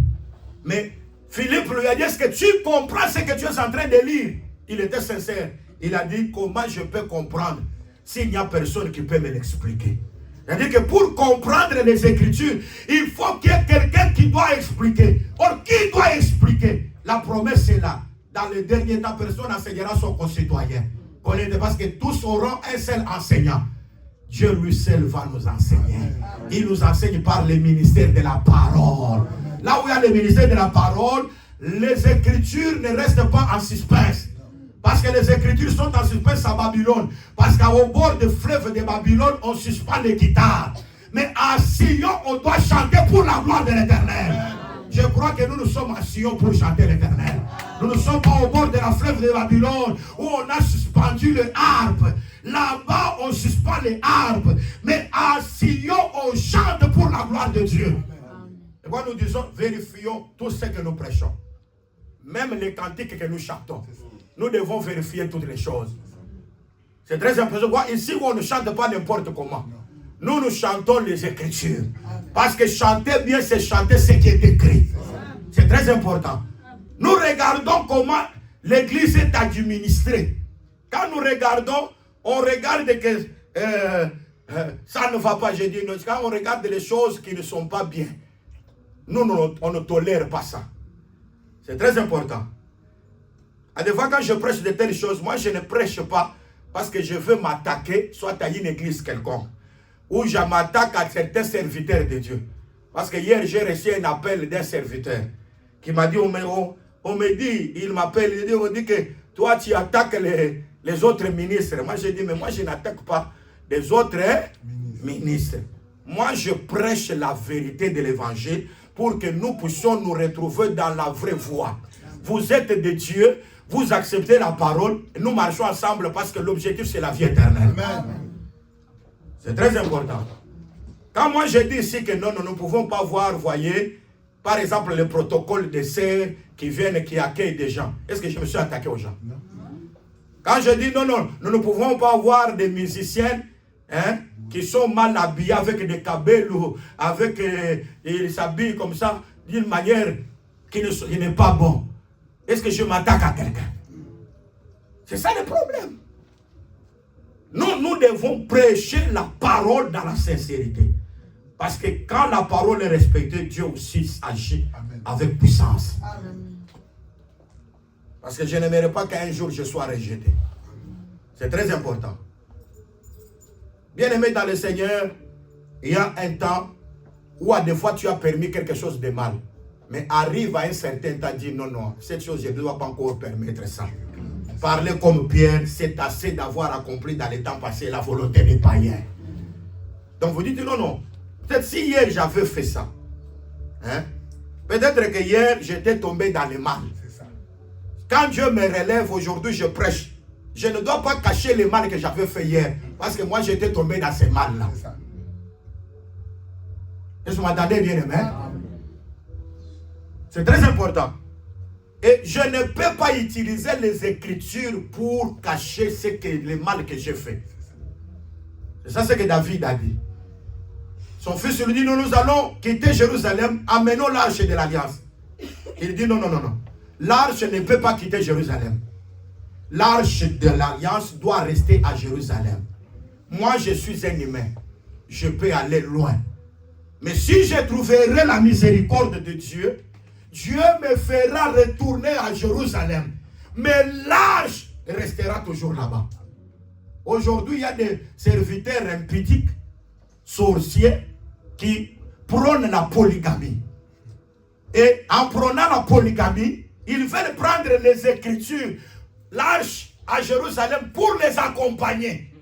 Mais Philippe lui a dit, est-ce que tu comprends ce que tu es en train de lire? Il était sincère. Il a dit, comment je peux comprendre s'il n'y a personne qui peut me l'expliquer? C'est-à-dire que pour comprendre les Écritures, il faut qu'il y ait quelqu'un qui doit expliquer. Or, qui doit expliquer? La promesse est là. Dans les derniers temps, personne enseignera son concitoyen. Parce que tous auront un seul enseignant. Dieu lui seul va nous enseigner. Il nous enseigne par le ministère de la parole. Là où il y a le ministère de la parole, les Écritures ne restent pas en suspense. Parce que les Écritures sont en suspense à Babylone. Parce qu'au bord du fleuve de Babylone, on suspend les guitares. Mais à Sion, on doit chanter pour la gloire de l'Éternel. Je crois que nous sommes à Sion pour chanter l'Éternel. Nous ne sommes pas au bord de la fleuve de Babylone où on a suspendu le harpe. Là-bas, on suspend les harpes. Mais à Sion, on chante pour la gloire de Dieu. Et moi, nous disons, vérifions tout ce que nous prêchons. Même les cantiques que nous chantons. Nous devons vérifier toutes les choses. C'est très important. Ici, où on ne chante pas n'importe comment. Nous chantons les Écritures. Parce que chanter bien, c'est chanter ce qui est écrit. C'est très important. Nous regardons comment l'Église est administrée. Quand nous regardons, on regarde que ça ne va pas. Je dis, quand on regarde les choses qui ne sont pas bien, nous, on ne tolère pas ça. C'est très important. À des fois, quand je prêche de telles choses, moi, je ne prêche pas parce que je veux m'attaquer soit à une église quelconque, ou je m'attaque à certains serviteurs de Dieu. Parce que hier, j'ai reçu un appel d'un serviteur qui m'a dit, on me dit, il m'appelle, il me dit que toi, tu attaques les autres ministres. Moi, j'ai dit, mais moi, je n'attaque pas les autres ministres. Moi, je prêche la vérité de l'évangile pour que nous puissions nous retrouver dans la vraie voie. Vous êtes de Dieu, vous acceptez la parole, nous marchons ensemble parce que l'objectif, c'est la vie éternelle. C'est très important. Quand moi je dis ici que non, nous ne pouvons pas voir, voyez, par exemple, le protocole des sœurs qui viennent, qui accueillent des gens. Est-ce que je me suis attaqué aux gens? Non. Quand je dis non, nous ne pouvons pas voir des musiciennes qui sont mal habillés avec des cabelles ou avec, ils s'habillent comme ça d'une manière qui n'est pas bon. Est-ce que je m'attaque à quelqu'un? C'est ça le problème. Nous devons prêcher la parole dans la sincérité. Parce que quand la parole est respectée, Dieu aussi agit avec puissance. Amen. Parce que je n'aimerais pas qu'un jour je sois rejeté. C'est très important. Bien aimé dans le Seigneur, il y a un temps où à des fois tu as permis quelque chose de mal. Mais arrive à un certain temps, dit non, cette chose je ne dois pas encore permettre ça. Parler comme Pierre, c'est assez d'avoir accompli dans les temps passés la volonté des païens. Donc vous dites non. Peut-être si hier j'avais fait ça, peut-être que hier j'étais tombé dans le mal. Quand Dieu me relève aujourd'hui, je prêche. Je ne dois pas cacher le mal que j'avais fait hier. Parce que moi j'étais tombé dans ce mal-là. Est-ce que vous m'entendez bien, aimé? C'est très important. Et je ne peux pas utiliser les Écritures pour cacher le mal que j'ai fait. C'est ça ce que David a dit. Son fils lui dit, nous allons quitter Jérusalem, amenons l'arche de l'Alliance. Il dit non. L'arche ne peut pas quitter Jérusalem. L'arche de l'Alliance doit rester à Jérusalem. Moi, je suis un humain. Je peux aller loin. Mais si je trouverai la miséricorde de Dieu, Dieu me fera retourner à Jérusalem. Mais l'arche restera toujours là-bas. Aujourd'hui, il y a des serviteurs impudiques, sorciers, qui prônent la polygamie. Et en prônant la polygamie, ils veulent prendre les Écritures, l'arche à Jérusalem pour les accompagner.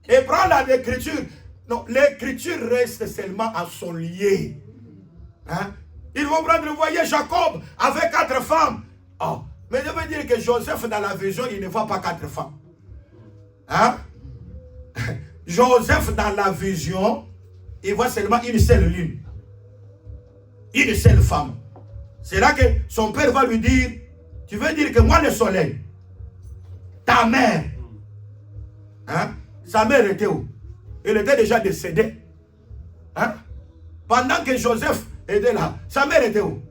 Et prendre l'Écriture. Non, l'Écriture reste seulement à son lieu. Ils vont prendre, vous voyez, Jacob avec 4 femmes. Oh, mais je veux dire que Joseph, dans la vision, il ne voit pas 4 femmes. Joseph, dans la vision, il voit seulement une seule lune. une seule femme. C'est là que son père va lui dire, tu veux dire que moi le soleil, ta mère, hein? Sa mère était où? Elle était déjà décédée. Hein? Pendant que Joseph était là, sa mère était où?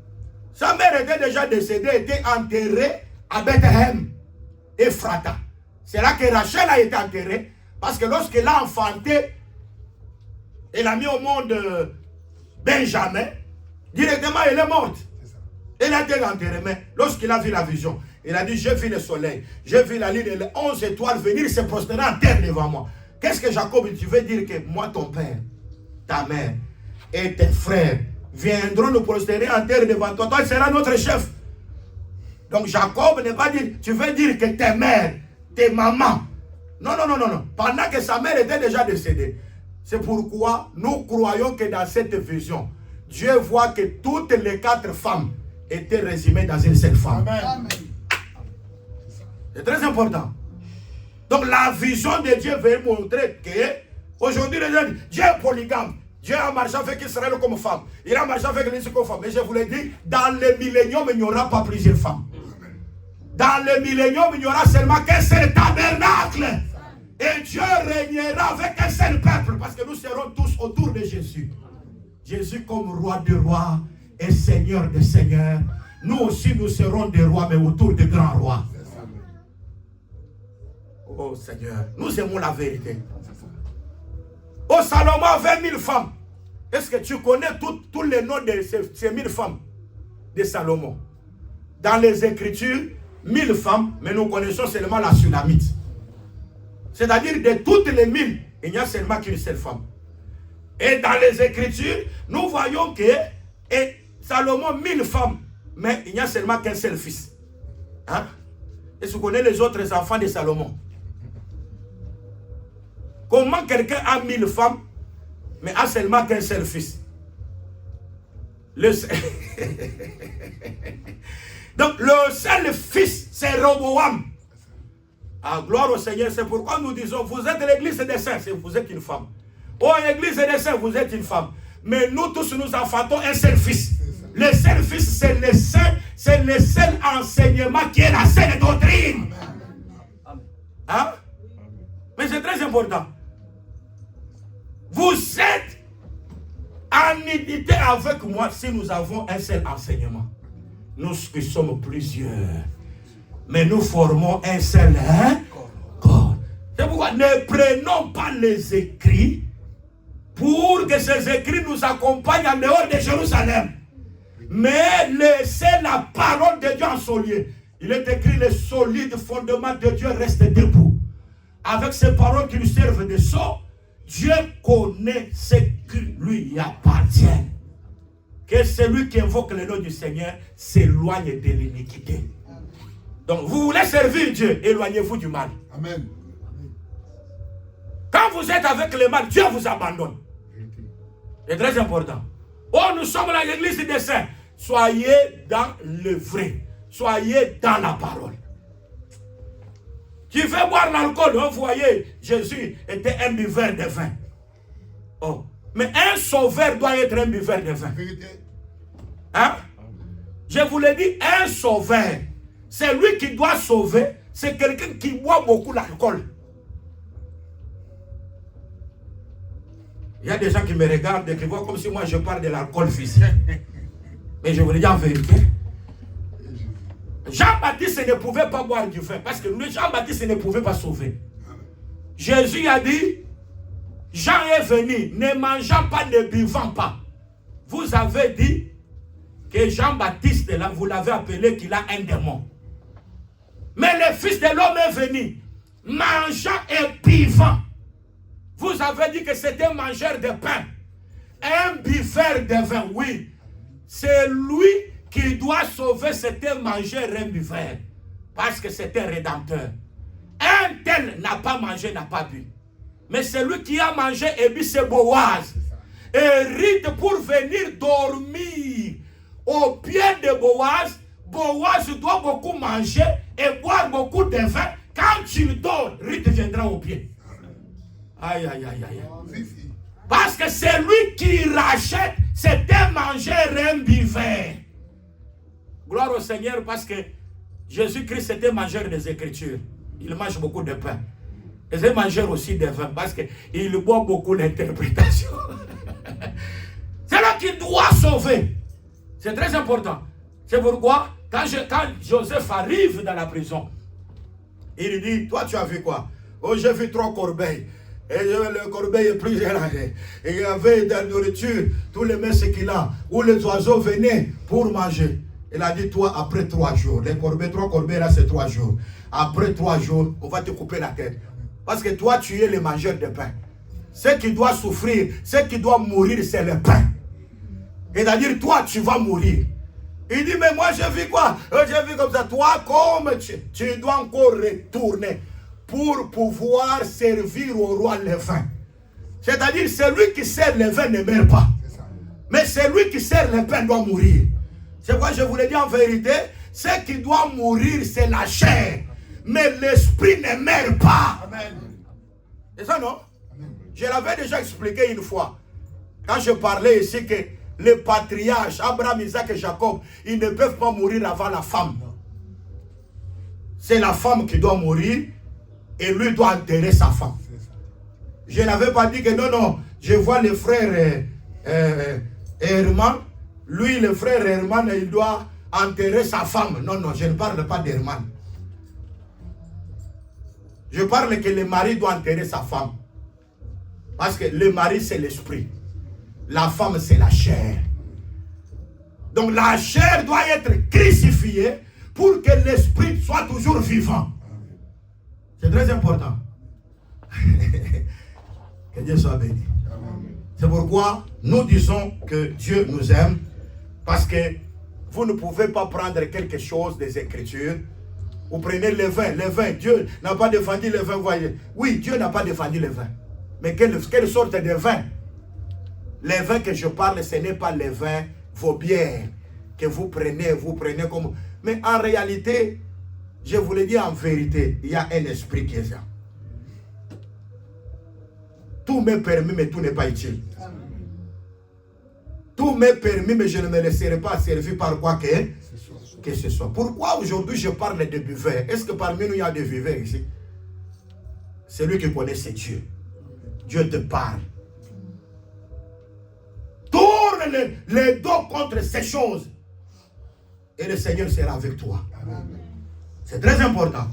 Sa mère était déjà décédée, était enterrée à Bethléem, Ephrata. C'est là que Rachel a été enterrée, parce que lorsqu'elle a enfanté, elle a mis au monde Benjamin, directement elle est morte. Elle a été enterrée, mais lorsqu'il a vu la vision, il a dit, j'ai vu le soleil, j'ai vu la lune et les 11 étoiles venir se prosterner en terre devant moi. Qu'est-ce que Jacob, tu veux dire que moi, ton père, ta mère et tes frères viendront nous prosterner en terre devant toi. Toi, tu seras notre chef. Donc Jacob n'est pas dit, tu veux dire que tes mères, tes mamans. Non, non, non, non, non. Pendant que sa mère était déjà décédée. C'est pourquoi nous croyons que dans cette vision, Dieu voit que toutes les 4 femmes étaient résumées dans une seule femme. Amen. C'est très important. Donc la vision de Dieu veut montrer que aujourd'hui Dieu est polygame. Dieu a marché avec Israël comme femme. Il a marché avec l'Église comme femme. Mais je vous l'ai dit, dans le millénium, il n'y aura pas plusieurs femmes. Dans le millénium, il n'y aura seulement qu'un seul tabernacle. Et Dieu régnera avec un seul peuple. Parce que nous serons tous autour de Jésus. Jésus comme roi de rois et seigneur de seigneurs. Nous aussi, nous serons des rois, mais autour des grands rois. Oh Seigneur, nous aimons la vérité. Oh, Salomon avait 1000 femmes. Est-ce que tu connais tous les noms de ces 1000 femmes de Salomon? Dans les Écritures, 1000 femmes, mais nous connaissons seulement la Sulamite. C'est-à-dire de toutes les 1000, il n'y a seulement qu'une seule femme. Et dans les Écritures, nous voyons que Salomon 1000 femmes, mais il n'y a seulement qu'un seul fils. Hein? Est-ce que vous connaissez les autres enfants de Salomon? Comment quelqu'un a 1000 femmes, mais a seulement qu'un seul fils? Donc le seul fils, c'est Roboam. Ah, gloire au Seigneur, c'est pourquoi nous disons, vous êtes l'église des saints, vous êtes une femme. Oh, l'église des saints, vous êtes une femme. Mais nous tous, nous enfantons un seul fils. Le seul fils, c'est le seul enseignement qui est la seule doctrine. Hein? Mais c'est très important. Vous êtes en unité avec moi si nous avons un seul enseignement. Nous qui sommes plusieurs, mais nous formons un seul corps. C'est pourquoi ne prenons pas les écrits pour que ces écrits nous accompagnent en dehors de Jérusalem. Mais laissez la parole de Dieu en solier. Il est écrit, le solide fondement de Dieu reste debout. Avec ces paroles qui lui servent de sceau, Dieu connaît ce qui lui appartient. Que celui qui invoque le nom du Seigneur s'éloigne de l'iniquité. Donc, vous voulez servir Dieu, éloignez-vous du mal. Amen. Quand vous êtes avec le mal, Dieu vous abandonne. C'est très important. Oh, nous sommes dans l'église des saints. Soyez dans le vrai. Soyez dans la parole. Tu veux boire l'alcool, vous voyez, Jésus était un buveur de vin. Oh. Mais un sauveur doit être un buveur de vin. Hein? Je vous l'ai dit, un sauveur, c'est lui qui doit sauver, c'est quelqu'un qui boit beaucoup l'alcool. Il y a des gens qui me regardent et qui voient comme si moi je parle de l'alcool physique. Mais je vous le dis en vérité. Jean-Baptiste ne pouvait pas boire du vin parce que Jean-Baptiste ne pouvait pas sauver. Jésus a dit, Jean est venu, ne mangeant pas, ne buvant pas. Vous avez dit que Jean-Baptiste, là, vous l'avez appelé qu'il a un démon. Mais le Fils de l'homme est venu, mangeant et buvant. Vous avez dit que c'était un mangeur de pain, un buveur de vin, oui. C'est lui qui doit sauver, c'était un mangeur, un buveur. Parce que c'était un rédempteur. Un tel n'a pas mangé, n'a pas bu. Mais celui qui a mangé et bu, c'est Boaz. Et rite pour venir dormir au pied de Boaz. Boaz doit beaucoup manger et boire beaucoup de vin. Quand il dort, Rite viendra au pied. Aïe, aïe, aïe, aïe. Parce que c'est lui qui rachète, c'est un mangeur et un buveur. Gloire au Seigneur, parce que Jésus-Christ était mangeur des Écritures. Il mange beaucoup de pain. Et c'est mangeur aussi de vin, parce qu'il boit beaucoup d'interprétations. C'est là qu'il doit sauver. C'est très important. C'est pourquoi, quand Joseph arrive dans la prison, il dit, toi tu as vu quoi? Oh, j'ai vu 3 corbeilles. Et le corbeil est plus élargi. Et il y avait de la nourriture, tous les mets qu'il a, où les oiseaux venaient pour manger. Il a dit, toi, après 3 jours, les corbeilles, 3 corbeilles, là, c'est 3 jours. Après 3 jours, on va te couper la tête. Parce que toi, tu es le mangeur de pain. Ce qui doit souffrir, ce qui doit mourir, c'est le pain. C'est-à-dire, toi, tu vas mourir. Il dit, mais moi, j'ai vu quoi? J'ai vu comme ça. Toi, comme tu dois encore retourner pour pouvoir servir au roi le vin. C'est-à-dire, celui qui sert le vin ne meurt pas. Mais celui qui sert le pain doit mourir. C'est pourquoi je vous le dis en vérité, ce qui doit mourir, c'est la chair. Mais l'esprit ne meurt pas. Amen. C'est ça, non? Amen. Je l'avais déjà expliqué une fois. Quand je parlais ici que les patriarches, Abraham, Isaac et Jacob, ils ne peuvent pas mourir avant la femme. C'est la femme qui doit mourir et lui doit enterrer sa femme. Je n'avais pas dit que non, non, je vois le frère Herman, lui, le frère Herman, il doit enterrer sa femme. Non, non, je ne parle pas d'Herman. Je parle que le mari doit enterrer sa femme. Parce que le mari, c'est l'esprit. La femme, c'est la chair. Donc la chair doit être crucifiée pour que l'esprit soit toujours vivant. C'est très important. Que Dieu soit béni. C'est pourquoi nous disons que Dieu nous aime. Parce que vous ne pouvez pas prendre quelque chose des Écritures. Vous prenez le vin. Le vin, Dieu n'a pas défendu le vin, voyez. Oui, Dieu n'a pas défendu le vin. Mais quelle sorte de vin? Le vin que je parle, ce n'est pas le vin, vos bières que vous prenez comme... Mais en réalité, je vous le dis en vérité, il y a un esprit qui est là. Tout m'est permis, mais tout n'est pas utile. Tout m'est permis, mais je ne me laisserai pas servir par quoi que ce soit. Pourquoi aujourd'hui je parle de buveurs? Est-ce que parmi nous il y a des buveurs ici? Celui qui connaît c'est Dieu. Dieu te parle. Tourne les dos contre ces choses. Et le Seigneur sera avec toi. C'est très important.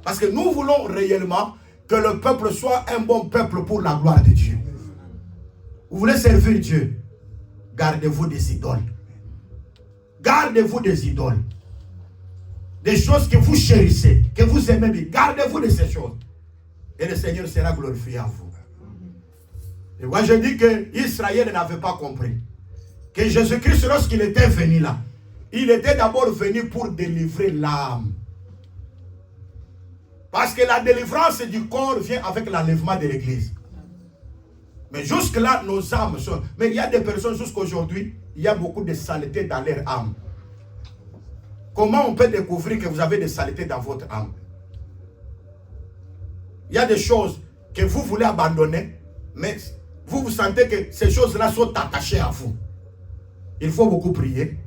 Parce que nous voulons réellement que le peuple soit un bon peuple pour la gloire de Dieu. Vous voulez servir Dieu? Gardez-vous des idoles. Gardez-vous des idoles. Des choses que vous chérissez, que vous aimez bien. Gardez-vous de ces choses. Et le Seigneur sera glorifié à vous. Et moi je dis que Israël n'avait pas compris. Que Jésus-Christ, lorsqu'il était venu là, il était d'abord venu pour délivrer l'âme. Parce que la délivrance du corps vient avec l'enlèvement de l'église. Mais jusque-là, nos âmes sont... Mais il y a des personnes jusqu'aujourd'hui, il y a beaucoup de saleté dans leur âme. Comment on peut découvrir que vous avez des saletés dans votre âme? Il y a des choses que vous voulez abandonner, mais vous sentez que ces choses-là sont attachées à vous. Il faut beaucoup prier,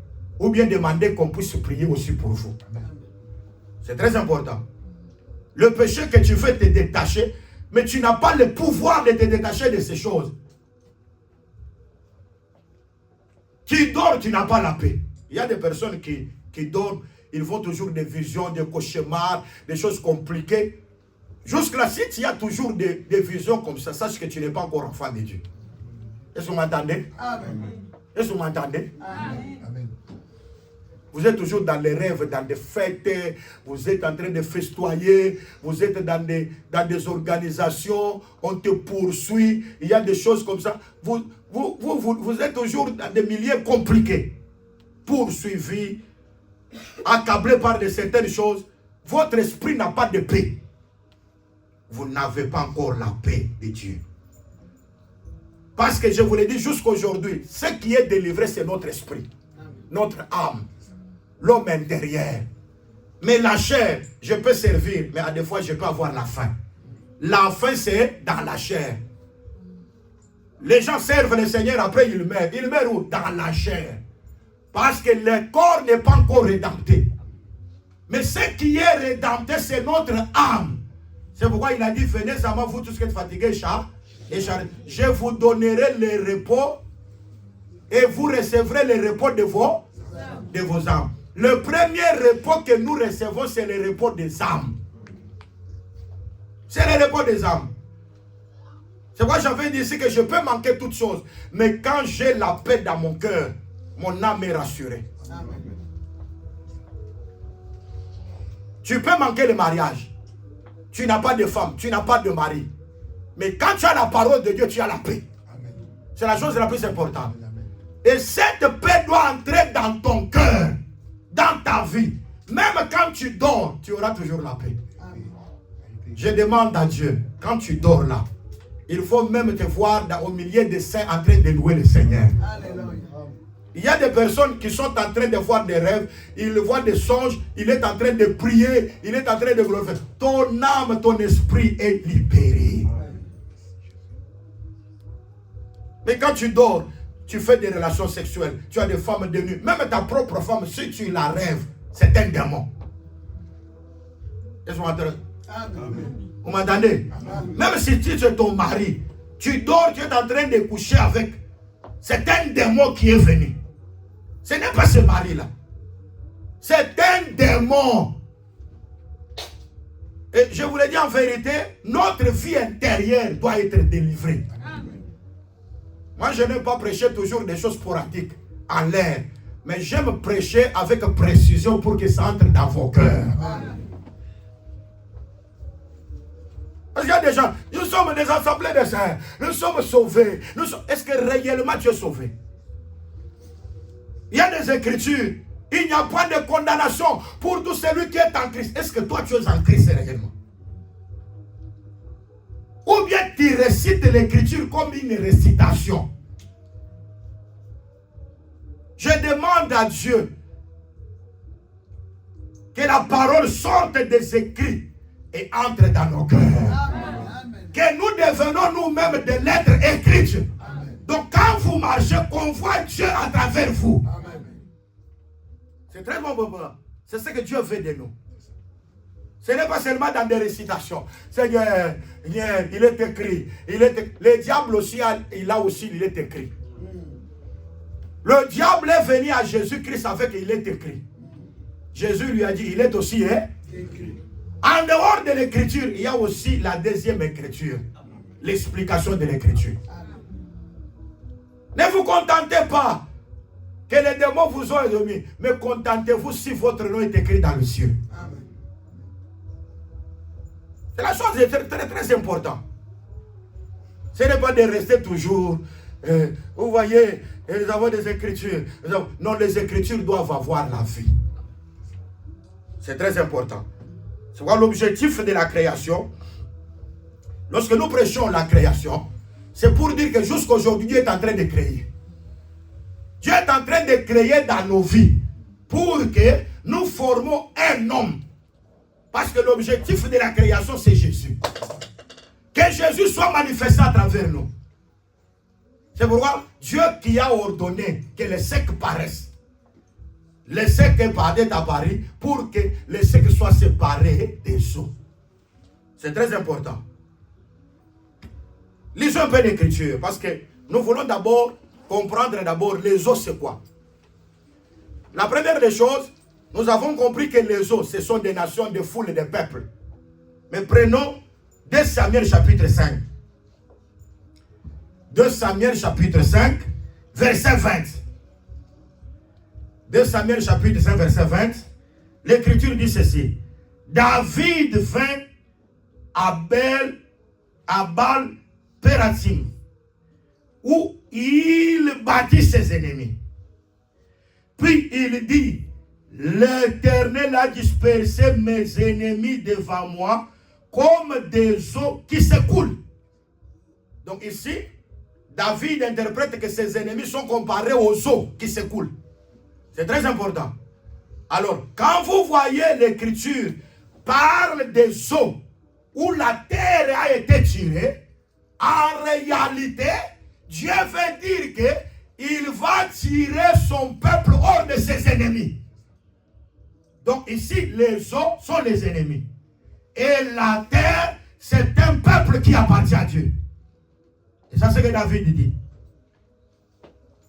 ou bien demander qu'on puisse prier aussi pour vous. C'est très important. Le péché que tu veux te détacher, mais tu n'as pas le pouvoir de te détacher de ces choses. Tu dors, tu n'as pas la paix. Il y a des personnes qui dorment, ils font toujours des visions, des cauchemars, des choses compliquées. Jusque-là, si tu as toujours des visions comme ça, sache que tu n'es pas encore enfant de Dieu. Est-ce que vous m'entendez? Est-ce que vous m'entendez? Amen. Vous êtes toujours dans les rêves, dans des fêtes, vous êtes en train de festoyer, vous êtes dans des organisations, on te poursuit, il y a des choses comme ça. Vous êtes toujours dans des milieux compliqués, poursuivis, accablés par certaines choses. Votre esprit n'a pas de paix. Vous n'avez pas encore la paix de Dieu. Parce que je vous l'ai dit jusqu'aujourd'hui, ce qui est délivré, c'est notre esprit, notre âme. L'homme intérieur. Mais la chair, je peux servir, mais à des fois, je peux avoir la faim. La faim, c'est dans la chair. Les gens servent le Seigneur, après ils meurent. Ils meurent où? Dans la chair. Parce que le corps n'est pas encore rédempté. Mais ce qui est rédempté, c'est notre âme. C'est pourquoi il a dit, venez à moi, vous tous qui êtes fatigués, je vous donnerai le repos et vous recevrez le repos de vos âmes. Le premier repos que nous recevons, c'est le repos des âmes. C'est le repos des âmes. C'est pourquoi j'avais dit ici que je peux manquer toutes choses. Mais quand j'ai la paix dans mon cœur, mon âme est rassurée. Amen. Tu peux manquer le mariage. Tu n'as pas de femme, tu n'as pas de mari. Mais quand tu as la parole de Dieu, tu as la paix. C'est la chose la plus importante. Amen. Et cette paix doit entrer dans ton cœur, dans ta vie. Même quand tu dors, tu auras toujours la paix. Amen. Je demande à Dieu, quand tu dors là, il faut même te voir au milieu des saints en train de louer le Seigneur. Alléluia. Il y a des personnes qui sont en train de voir des rêves, ils voient des songes, il est en train de prier, il est en train de glorifier. Ton âme, ton esprit est libéré. Mais quand tu dors, tu fais des relations sexuelles, tu as des femmes de nuit, même ta propre femme, si tu la rêves, c'est un démon. Est-ce que vous m'entendez? Vous m'entendez? Même si tu es ton mari, tu dors, tu es en train de coucher avec, c'est un démon qui est venu. Ce n'est pas ce mari-là. C'est un démon. Et je vous le dis en vérité, notre vie intérieure doit être délivrée. Amen. Moi, je n'aime pas prêcher toujours des choses sporadiques, en l'air. Mais j'aime prêcher avec précision pour que ça entre dans vos cœurs. Amen. Parce qu'il y a des gens, nous sommes des assemblées de saints, nous sommes sauvés. Est-ce que réellement tu es sauvé? Il y a des écritures, il n'y a pas de condamnation pour tout celui qui est en Christ. Est-ce que toi tu es en Christ réellement? Ou bien tu récites l'écriture comme une récitation? Je demande à Dieu que la parole sorte des écrits et entre dans nos cœurs. Amen. Que nous devenons nous-mêmes des lettres écrites. Amen. Donc quand vous marchez, qu'on voit Dieu à travers vous. Amen. C'est très bon. C'est ce que Dieu veut de nous. Ce n'est pas seulement dans des récitations. Seigneur, il est écrit. Le diable aussi, il est écrit. Le diable est venu à Jésus-Christ avec il est écrit. Jésus lui a dit, il est aussi écrit. En dehors de l'écriture, il y a aussi la deuxième écriture. L'explication de l'écriture. Ne vous contentez pas que les démons vous ont endormis, mais contentez-vous si votre nom est écrit dans le ciel. C'est la chose est très importante. Ce n'est pas de rester toujours. Vous voyez, nous avons des écritures. Non, les écritures doivent avoir la vie. C'est très important. C'est quoi l'objectif de la création? Lorsque nous prêchons la création, c'est pour dire que jusqu'aujourd'hui, Dieu est en train de créer. Dieu est en train de créer dans nos vies pour que nous formons un homme. Parce que l'objectif de la création, c'est Jésus. Que Jésus soit manifesté à travers nous. C'est pourquoi Dieu qui a ordonné que les secs paraissent. Les secs est apparu pour que les secs soient séparés des eaux. C'est très important. Lisons un peu l'écriture parce que nous voulons d'abord comprendre les eaux c'est quoi. La première des choses, nous avons compris que les eaux ce sont des nations, des foules et des peuples. Mais prenons 2 Samuel chapitre 5. 2 Samuel chapitre 5, verset 20. 2 Samuel chapitre 5, verset 20. L'écriture dit ceci. David vint à Baal Pératim, où il bâtit ses ennemis. Puis il dit, l'Éternel a dispersé mes ennemis devant moi comme des eaux qui s'écoulent. Donc ici, David interprète que ses ennemis sont comparés aux eaux qui s'écoulent. C'est très important. Alors, quand vous voyez l'écriture parle des eaux où la terre a été tirée, en réalité, Dieu veut dire qu'il va tirer son peuple hors de ses ennemis. Donc ici, les eaux sont les ennemis. Et la terre, c'est un peuple qui appartient à Dieu. Et ça, c'est ce que David dit.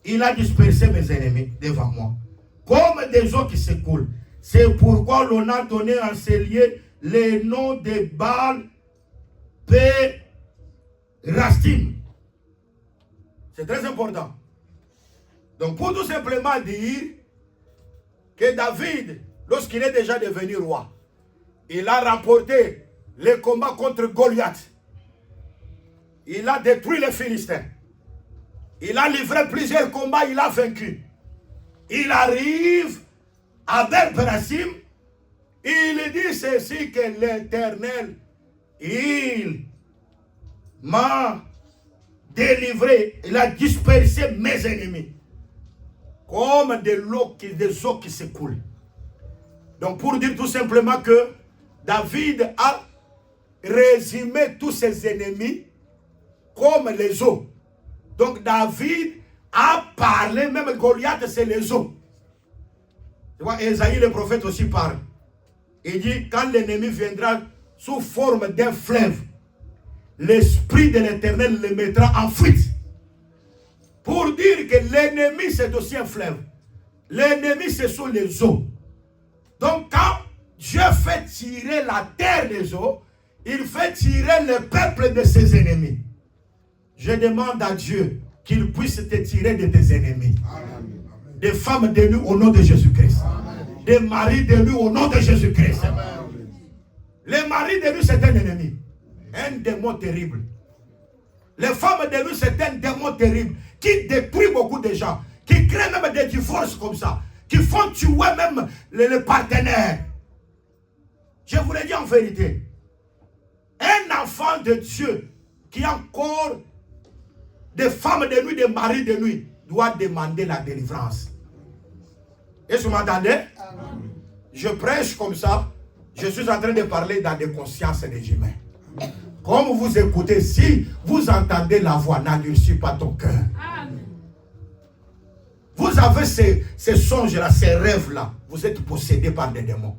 Il a dispersé mes ennemis devant moi, comme des eaux qui s'écoulent. C'est pourquoi l'on a donné en ces lieux les noms de Baal, Rastim. C'est très important. Donc pour tout simplement dire que David, lorsqu'il est déjà devenu roi, il a remporté les combats contre Goliath. Il a détruit les Philistins. Il a livré plusieurs combats, il a vaincu. Il arrive à Baal-Pérazim. Il dit ceci, que l'Éternel, il m'a délivré, il a dispersé mes ennemis comme des eaux qui s'écoulent. Donc pour dire tout simplement que David a résumé tous ses ennemis comme les eaux. Donc David a parlé, même Goliath c'est les eaux. Tu vois, Ésaïe le prophète aussi parle. Il dit, quand l'ennemi viendra sous forme d'un fleuve, l'Esprit de l'Éternel le mettra en fuite. Pour dire que l'ennemi c'est aussi un fleuve. L'ennemi ce sont les eaux. Donc quand Dieu fait tirer la terre des eaux, il fait tirer le peuple de ses ennemis. Je demande à Dieu qu'il puisse te tirer de tes ennemis. Amen. Des femmes de nous au nom de Jésus-Christ. Des maris de nous au nom de Jésus-Christ. Les maris de nous c'est un ennemi. Un démon terrible. Les femmes de nous c'est un démon terrible qui détruit beaucoup de gens, qui crée même des divorces comme ça, qui font tuer même les partenaires. Je vous le dis en vérité. Un enfant de Dieu qui a encore des femmes de nuit, des maris de nuit, doit demander la délivrance. Est-ce que vous m'entendez? Je prêche comme ça. Je suis en train de parler dans des consciences des humains. Comme vous écoutez, si vous entendez la voix, n'endurcis pas ton cœur. Vous avez ces songes-là, ces rêves-là. Vous êtes possédés par des démons.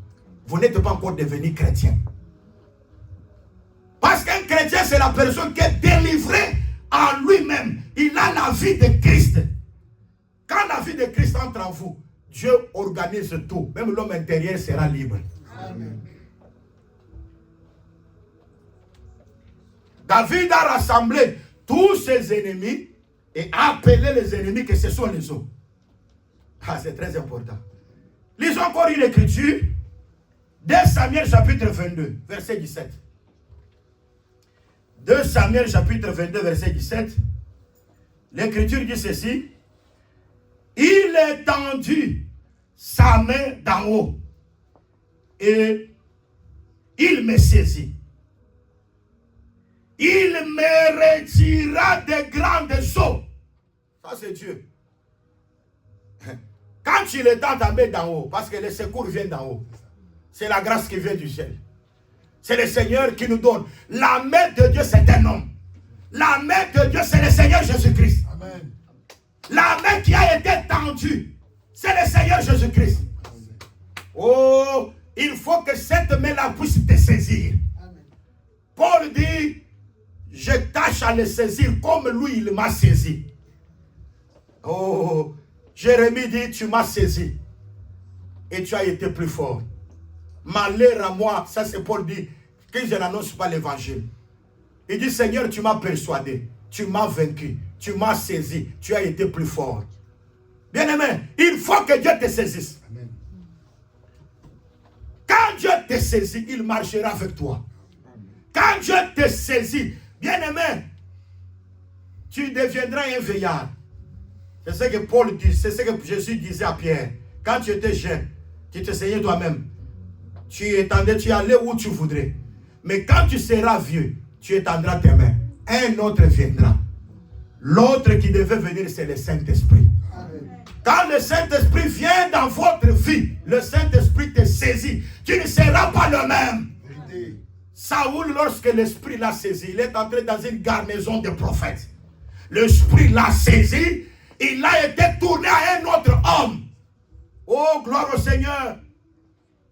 Vous n'êtes pas encore devenu chrétien. Parce qu'un chrétien, c'est la personne qui est délivrée en lui-même. Il a la vie de Christ. Quand la vie de Christ entre en vous, Dieu organise tout. Même l'homme intérieur sera libre. Amen. David a rassemblé tous ses ennemis et a appelé les ennemis que ce sont les eaux. Ah, c'est très important. Lisons encore une écriture. 2 Samuel chapitre 22, verset 17. 2 Samuel chapitre 22, verset 17. L'écriture dit ceci. Il étendit sa main d'en haut et il me saisit. Il me retira de grandes eaux. Ça c'est Dieu. Quand tu l'étends ta main d'en haut, parce que les secours viennent d'en haut, c'est la grâce qui vient du ciel. C'est le Seigneur qui nous donne. La main de Dieu c'est un homme. La main de Dieu c'est le Seigneur Jésus-Christ. Amen. La main qui a été tendue, c'est le Seigneur Jésus-Christ. Oh, il faut que cette main-là puisse te saisir. Amen. Paul dit, je tâche à le saisir comme lui, il m'a saisi. Oh, Jérémie dit, tu m'as saisi. Et tu as été plus fort. Malheur à moi, ça c'est Paul dit, que je n'annonce pas l'évangile. Il dit, Seigneur, tu m'as persuadé, tu m'as vaincu, tu m'as saisi, tu as été plus fort. Bien-aimé, il faut que Dieu te saisisse. Amen. Quand Dieu te saisit, il marchera avec toi. Quand Dieu te saisit, bien-aimé, tu deviendras un veillard. C'est ce que Paul dit, c'est ce que Jésus disait à Pierre. Quand tu étais jeune, tu te saignais toi-même. Tu étendais, tu allais où tu voudrais. Mais quand tu seras vieux, tu étendras tes mains. Un autre viendra. L'autre qui devait venir, c'est le Saint-Esprit. Quand le Saint-Esprit vient dans votre vie, le Saint-Esprit te saisit. Tu ne seras pas le même. Saoul, lorsque l'Esprit l'a saisi, il est entré dans une garnison de prophètes. l'esprit l'a saisi, il a été tourné à un autre homme. Oh, gloire au Seigneur.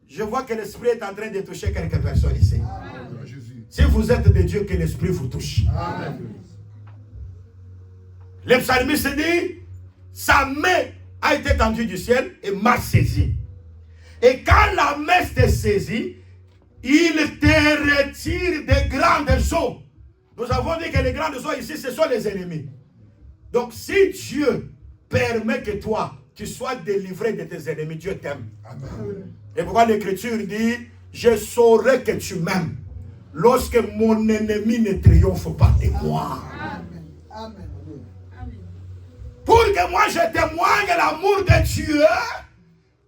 Je vois que l'esprit est en train de toucher quelques personnes ici. Amen. Si vous êtes de Dieu, que l'esprit vous touche. Amen. Le psalmiste dit, sa main a été tendue du ciel et m'a saisi. Et quand la main te saisit, il te retire des grandes eaux. Nous avons dit que les grandes eaux ici, ce sont les ennemis. Donc si Dieu permet que toi, tu sois délivré de tes ennemis, Dieu t'aime. Et pourquoi l'Écriture dit, je saurai que tu m'aimes lorsque mon ennemi ne triomphe pas de moi. Amen. Pour que moi je témoigne l'amour de Dieu,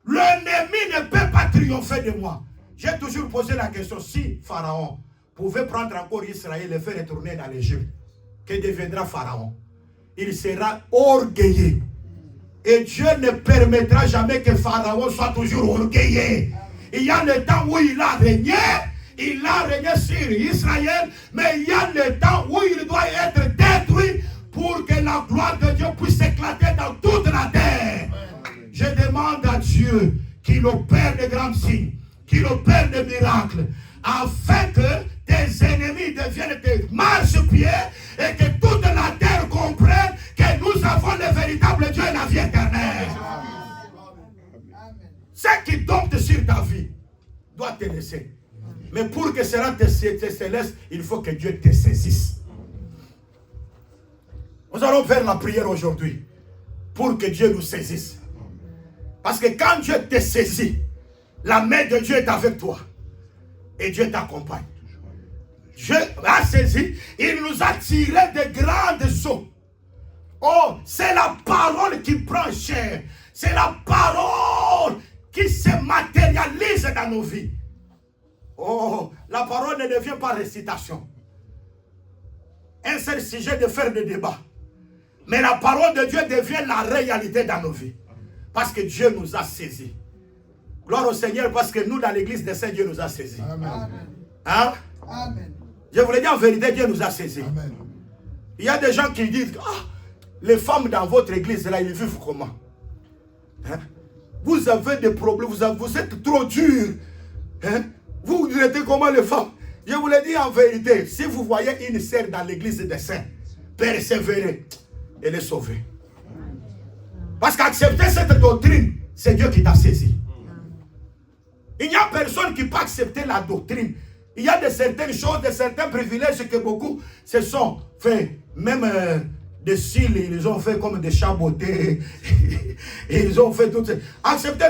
l'ennemi ne peut pas triompher de moi. J'ai toujours posé la question, si Pharaon pouvait prendre encore Israël et le faire retourner dans l'Égypte, que deviendra Pharaon? Il sera orgueilleux. Et Dieu ne permettra jamais que Pharaon soit toujours orgueilleux. Il y a le temps où il a régné sur Israël, mais il y a le temps où il doit être détruit pour que la gloire de Dieu puisse éclater dans toute la terre. Je demande à Dieu qu'il opère de grands signes, qu'il opère des miracles, afin que tes ennemis deviennent tes marchepieds et que toute la terre comprenne que nous avons le véritable Dieu et la vie éternelle. Ce qui tombe sur ta vie doit te laisser. Mais pour que cela te laisse, il faut que Dieu te saisisse. Nous allons faire la prière aujourd'hui pour que Dieu nous saisisse. Parce que quand Dieu te saisit, la main de Dieu est avec toi. Et Dieu t'accompagne. Dieu a saisi, il nous a tiré de grandes eaux. Oh, c'est la parole qui prend chair. C'est la parole qui se matérialise dans nos vies. Oh, la parole ne devient pas récitation. Un seul sujet de faire des débats. Mais la parole de Dieu devient la réalité dans nos vies. Parce que Dieu nous a saisis. Gloire au Seigneur, parce que nous, dans l'église des saints, Dieu nous a saisis. Amen. Hein? Amen. Je voulais dire en vérité, Dieu nous a saisis. Amen. Il y a des gens qui disent, ah, les femmes dans votre église, là, ils vivent comment? Hein? Vous avez des problèmes, vous êtes trop durs. Hein? Vous traitez comment les femmes? Je voulais dire en vérité, si vous voyez une sœur dans l'église des saints, persévérez, elle est sauvée. Parce qu'accepter cette doctrine, c'est Dieu qui t'a saisi. Il n'y a personne qui peut accepter la doctrine. Il y a de certaines choses, de certains privilèges que beaucoup se sont fait. Même des cils, ils ont fait comme des chabotés. Ils ont fait tout ça. Accepter.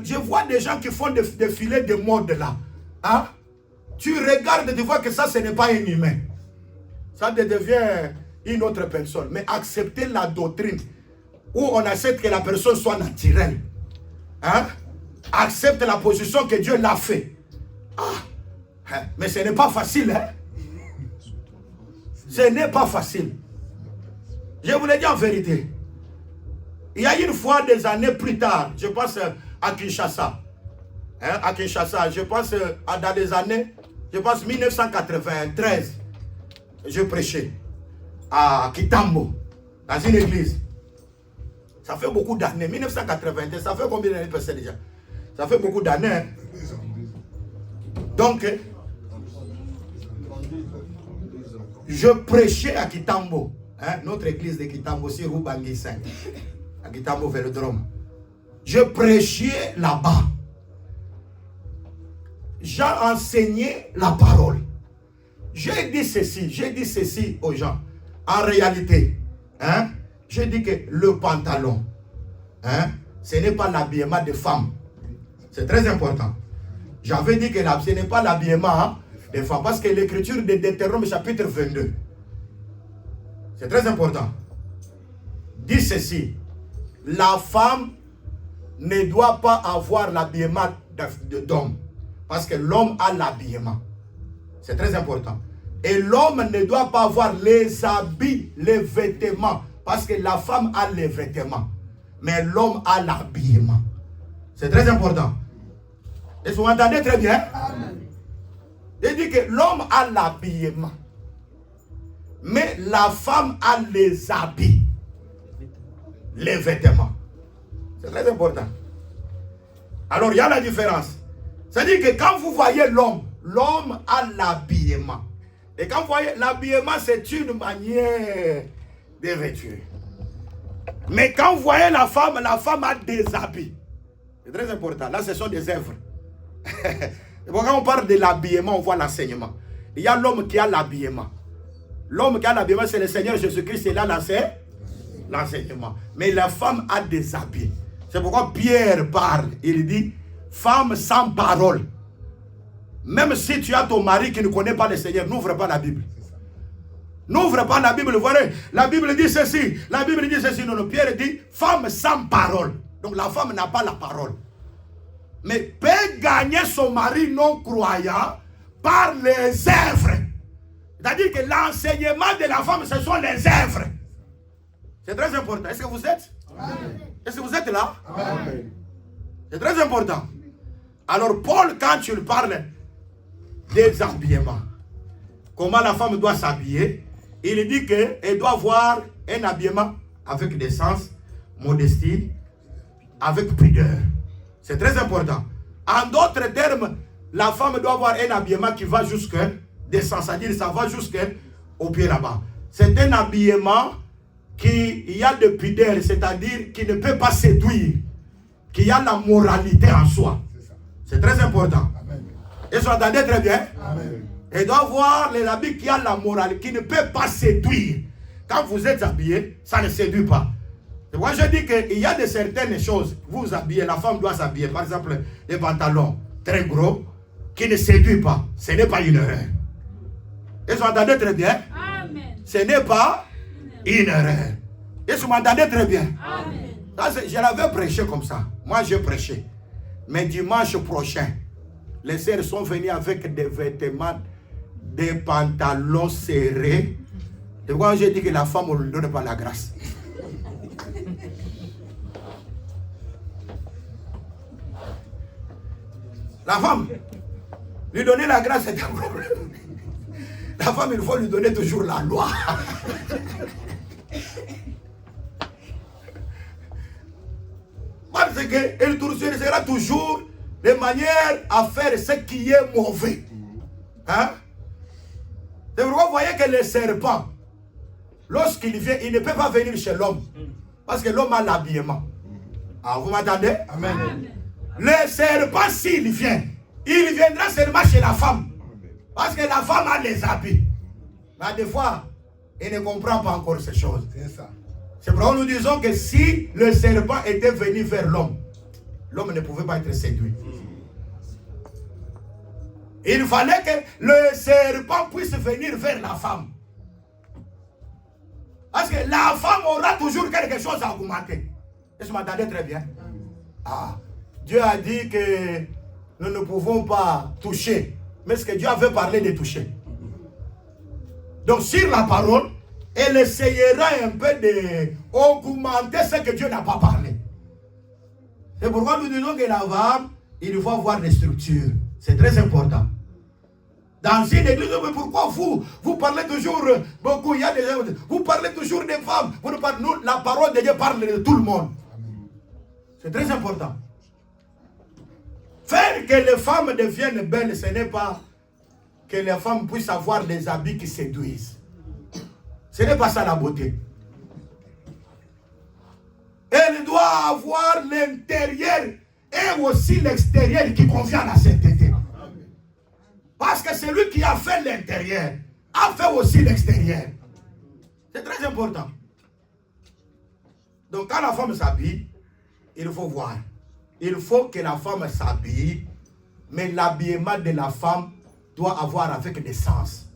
Je vois des gens qui font des filets de mode là. Hein? Tu regardes, tu vois que ça, ce n'est pas un humain. Ça devient une autre personne. Mais accepter la doctrine où on accepte que la personne soit naturelle. Hein? Accepte la position que Dieu l'a fait. Ah, mais ce n'est pas facile. Hein? Ce n'est pas facile. Je vous le dis en vérité. Il y a une fois, des années plus tard, je pense à Kinshasa. Hein, à Kinshasa, je pense dans les années, je pense 1993, je prêchais à Kitambo, dans une église. Ça fait beaucoup d'années. 1980, ça fait combien d'années passées déjà? Ça fait beaucoup d'années. Hein? Donc, je prêchais à Kitambo, hein, notre église de Kitambo, sur Rubangi 5, à Kitambo Vélodrome. Je prêchais là-bas. J'ai enseigné la parole. J'ai dit ceci aux gens. En réalité, hein, j'ai dit que le pantalon, hein, ce n'est pas l'habillement de femmes. C'est très important. J'avais dit que ce n'est pas l'habillement des femmes. Parce que l'écriture de Deutéronome chapitre 22. C'est très important. Dit ceci. La femme ne doit pas avoir l'habillement d'homme. Parce que l'homme a l'habillement. C'est très important. Et l'homme ne doit pas avoir les habits, les vêtements. Parce que la femme a les vêtements. Mais l'homme a l'habillement. C'est très important. Et vous m'entendez très bien? Amen. Il dit que l'homme a l'habillement. Mais Mais la femme a les habits, les vêtements. C'est très important. Alors, il y a la différence. C'est-à-dire que quand vous voyez l'homme, l'homme a l'habillement. Et quand vous voyez l'habillement, c'est une manière de vêtir. Mais quand vous voyez la femme a des habits. C'est très important. Là, ce sont des œuvres. Quand on parle de l'habillement, on voit l'enseignement. Il y a l'homme qui a l'habillement. L'homme qui a l'habillement, c'est le Seigneur Jésus-Christ. C'est là l'enseignement. Mais la femme a des habits. C'est pourquoi Pierre parle. Il dit, femme sans parole. Même si tu as ton mari qui ne connaît pas le Seigneur, n'ouvre pas la Bible. N'ouvre pas la Bible. Vous voyez, la Bible dit ceci. La Bible dit ceci. Non, Pierre dit, femme sans parole. Donc la femme n'a pas la parole. Mais peut gagner son mari non croyant par les œuvres. C'est-à-dire que l'enseignement de la femme, ce sont les œuvres. C'est très important. Est-ce que vous êtes? Amen. Est-ce que vous êtes là? Amen. C'est très important. Alors Paul, quand tu parles des habillements, comment la femme doit s'habiller, il dit qu'elle doit avoir un habillement avec décence, modestie, avec pudeur. C'est très important. En d'autres termes, la femme doit avoir un habillement qui va jusqu'à décence, c'est-à-dire ça va jusqu'au pied là-bas. C'est un habillement qui a de pudeur, c'est-à-dire qui ne peut pas séduire, qui a la moralité en soi. C'est très important. Et vous entendez très bien? Amen. Et doit voir les habits qui ont la morale, qui ne peut pas séduire. Quand vous êtes habillé, ça ne séduit pas. Et moi je dis qu'il y a de certaines choses, vous habillez, la femme doit s'habiller. Par exemple, des pantalons très gros, qui ne séduisent pas. Ce n'est pas une erreur. Et vous entendez très bien? Amen. Ce n'est pas une erreur. Et vous m'entendez très bien? Amen. Je l'avais prêché comme ça. Moi j'ai prêché. Mais dimanche prochain, les sœurs sont venues avec des vêtements, des pantalons serrés. Et moi j'ai dit que la femme, on ne lui donne pas la grâce. La femme, lui donner la grâce, c'est un problème. La femme, il faut lui donner toujours la loi. Parce qu'elle sera toujours de manière à faire ce qui est mauvais. Hein? C'est pourquoi vous voyez que le serpent, lorsqu'il vient, il ne peut pas venir chez l'homme. Parce que l'homme a l'habillement. Ah, vous m'entendez? Amen. Le serpent, s'il vient, il viendra seulement chez la femme. Parce que la femme a les habits. Mais des fois, il ne comprend pas encore ces choses. C'est ça. C'est pourquoi nous disons que si le serpent était venu vers l'homme, l'homme ne pouvait pas être séduit. Il fallait que le serpent puisse venir vers la femme. Parce que la femme aura toujours quelque chose à augmenter. Est-ce que vous m'entendez très bien? Ah, Dieu a dit que nous ne pouvons pas toucher. Mais ce que Dieu avait parlé de toucher. Donc sur la parole, elle essayera un peu d'augmenter ce que Dieu n'a pas parlé. C'est pourquoi nous disons que la femme, il faut avoir des structures. C'est très important. Dans une église, mais pourquoi vous parlez toujours beaucoup, il y a des gens, vous parlez toujours des femmes. Vous ne parlez, nous, la parole de Dieu parle de tout le monde. C'est très important. Faire que les femmes deviennent belles, ce n'est pas que les femmes puissent avoir des habits qui séduisent. Ce n'est pas ça la beauté. Elle doit avoir l'intérieur et aussi l'extérieur qui convient à la sainteté. Parce que celui qui a fait l'intérieur a fait aussi l'extérieur. C'est très important. Donc quand la femme s'habille, il faut voir. Il faut que la femme s'habille, mais l'habillement de la femme doit avoir avec des sens.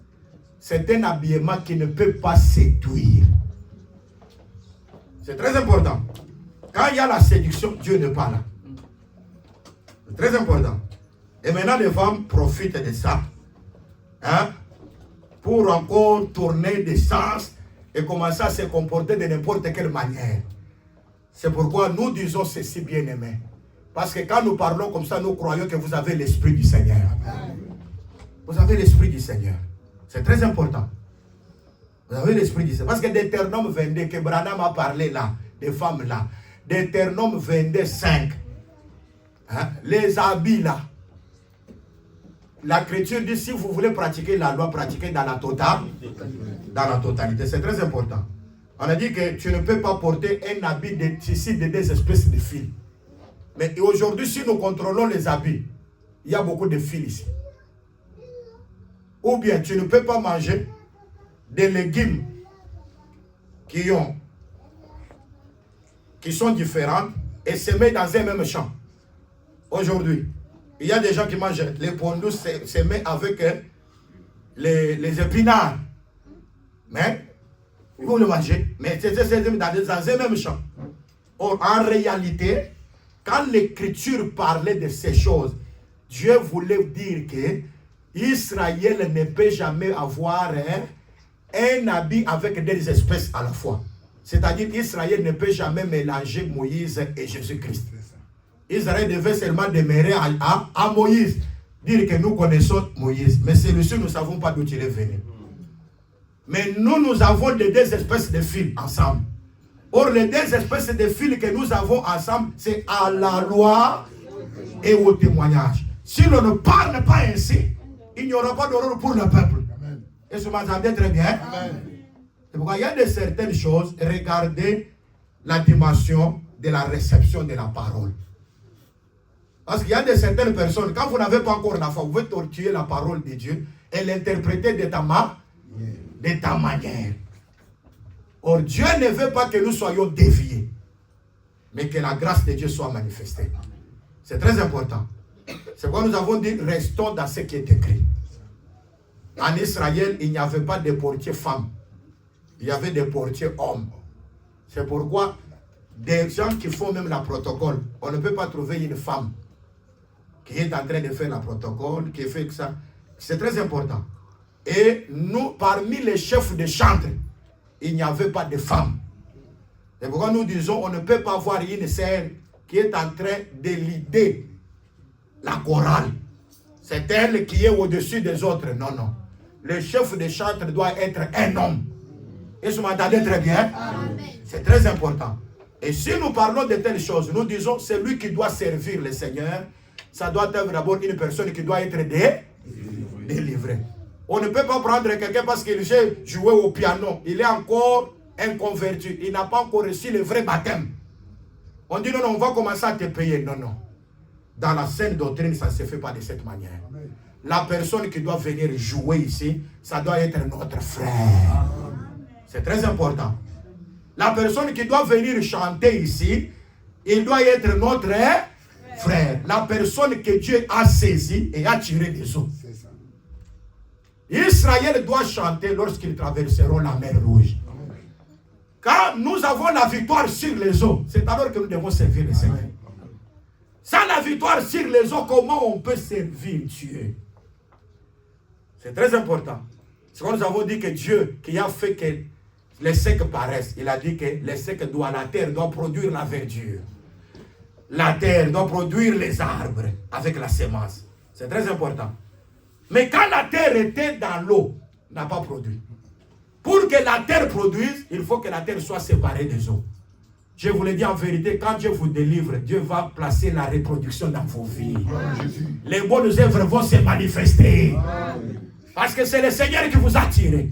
C'est un habillement qui ne peut pas séduire. C'est très important. Quand il y a la séduction, Dieu n'est pas là. C'est très important. Et maintenant, les femmes profitent de ça, hein, pour encore tourner des sens et commencer à se comporter de n'importe quelle manière. C'est pourquoi nous disons ceci, bien-aimés. Parce que quand nous parlons comme ça, nous croyons que vous avez l'Esprit du Seigneur. Vous avez l'Esprit du Seigneur. C'est très important. Vous avez l'esprit du Seigneur. Parce que Deutéronome 22, que Branham a parlé là, des femmes là. Deutéronome 22, 5. Hein? Les habits là. L'Écriture dit, si vous voulez pratiquer la loi, pratiquez dans la totalité. C'est très important. On a dit que tu ne peux pas porter un habit de tissu de des espèces de fils. Mais aujourd'hui, si nous contrôlons les habits, il y a beaucoup de fils ici. Ou bien, tu ne peux pas manger des légumes qui sont différents et semés dans un même champ. Aujourd'hui, il y a des gens qui mangent les pondous semés avec les épinards. Mais, vous le mangez, mais c'est dans un même champ. Or, en réalité, quand l'Écriture parlait de ces choses, Dieu voulait dire que Israël ne peut jamais avoir un habit avec des espèces à la fois. C'est-à-dire qu'Israël ne peut jamais mélanger Moïse et Jésus-Christ. Israël devait seulement demeurer à Moïse, dire que nous connaissons Moïse. Mais celui-ci, nous ne savons pas d'où il est venu. Mais nous avons des deux espèces de fils ensemble. Or, les deux espèces de fils que nous avons ensemble, c'est à la loi et au témoignage. Si l'on ne parle pas ainsi, il n'y aura pas d'horreur pour le peuple. Amen. Et ce m'entendez très bien. Amen. C'est pourquoi il y a de certaines choses, regardez la dimension de la réception de la parole. Parce qu'il y a de certaines personnes, quand vous n'avez pas encore la foi, vous pouvez torturer la parole de Dieu et l'interpréter de ta manière. Or, Dieu ne veut pas que nous soyons déviés, mais que la grâce de Dieu soit manifestée. C'est très important. C'est pourquoi nous avons dit, restons dans ce qui est écrit. En Israël, il n'y avait pas de portiers femmes. Il y avait des portiers hommes. C'est pourquoi des gens qui font même la protocole, on ne peut pas trouver une femme qui est en train de faire la protocole, qui fait que ça. C'est très important. Et nous, parmi les chefs de chantre, il n'y avait pas de femmes. C'est pourquoi nous disons, on ne peut pas voir une sœur qui est en train de l'idée la chorale. C'est elle qui est au-dessus des autres. Non, non. Le chef de chantre doit être un homme. Et vous m'entendez très bien? C'est très important. Et si nous parlons de telles choses, nous disons, celui qui doit servir le Seigneur, ça doit être d'abord une personne qui doit être délivrée. On ne peut pas prendre quelqu'un parce qu'il sait jouer au piano. Il est encore inconverti. Il n'a pas encore reçu le vrai baptême. On dit non, non, on va commencer à te payer. Non, non. Dans la saine doctrine, ça ne se fait pas de cette manière. Amen. La personne qui doit venir jouer ici, ça doit être notre frère. C'est très important. La personne qui doit venir chanter ici, il doit être notre frère. La personne que Dieu a saisie et a tiré des eaux. Israël doit chanter lorsqu'ils traverseront la mer Rouge. Quand nous avons la victoire sur les eaux, c'est alors que nous devons servir le Seigneur. Sans la victoire sur les eaux, comment on peut servir Dieu? C'est très important. C'est comme nous avons dit que Dieu, qui a fait que les secs paraissent, il a dit que les secs la terre doit produire la verdure. La terre doit produire les arbres avec la semence. C'est très important. Mais quand la terre était dans l'eau, n'a pas produit. Pour que la terre produise, il faut que la terre soit séparée des eaux. Je vous le dis en vérité, quand Dieu vous délivre, Dieu va placer la reproduction dans vos vies. Les bonnes œuvres vont se manifester. Parce que c'est le Seigneur qui vous a tiré.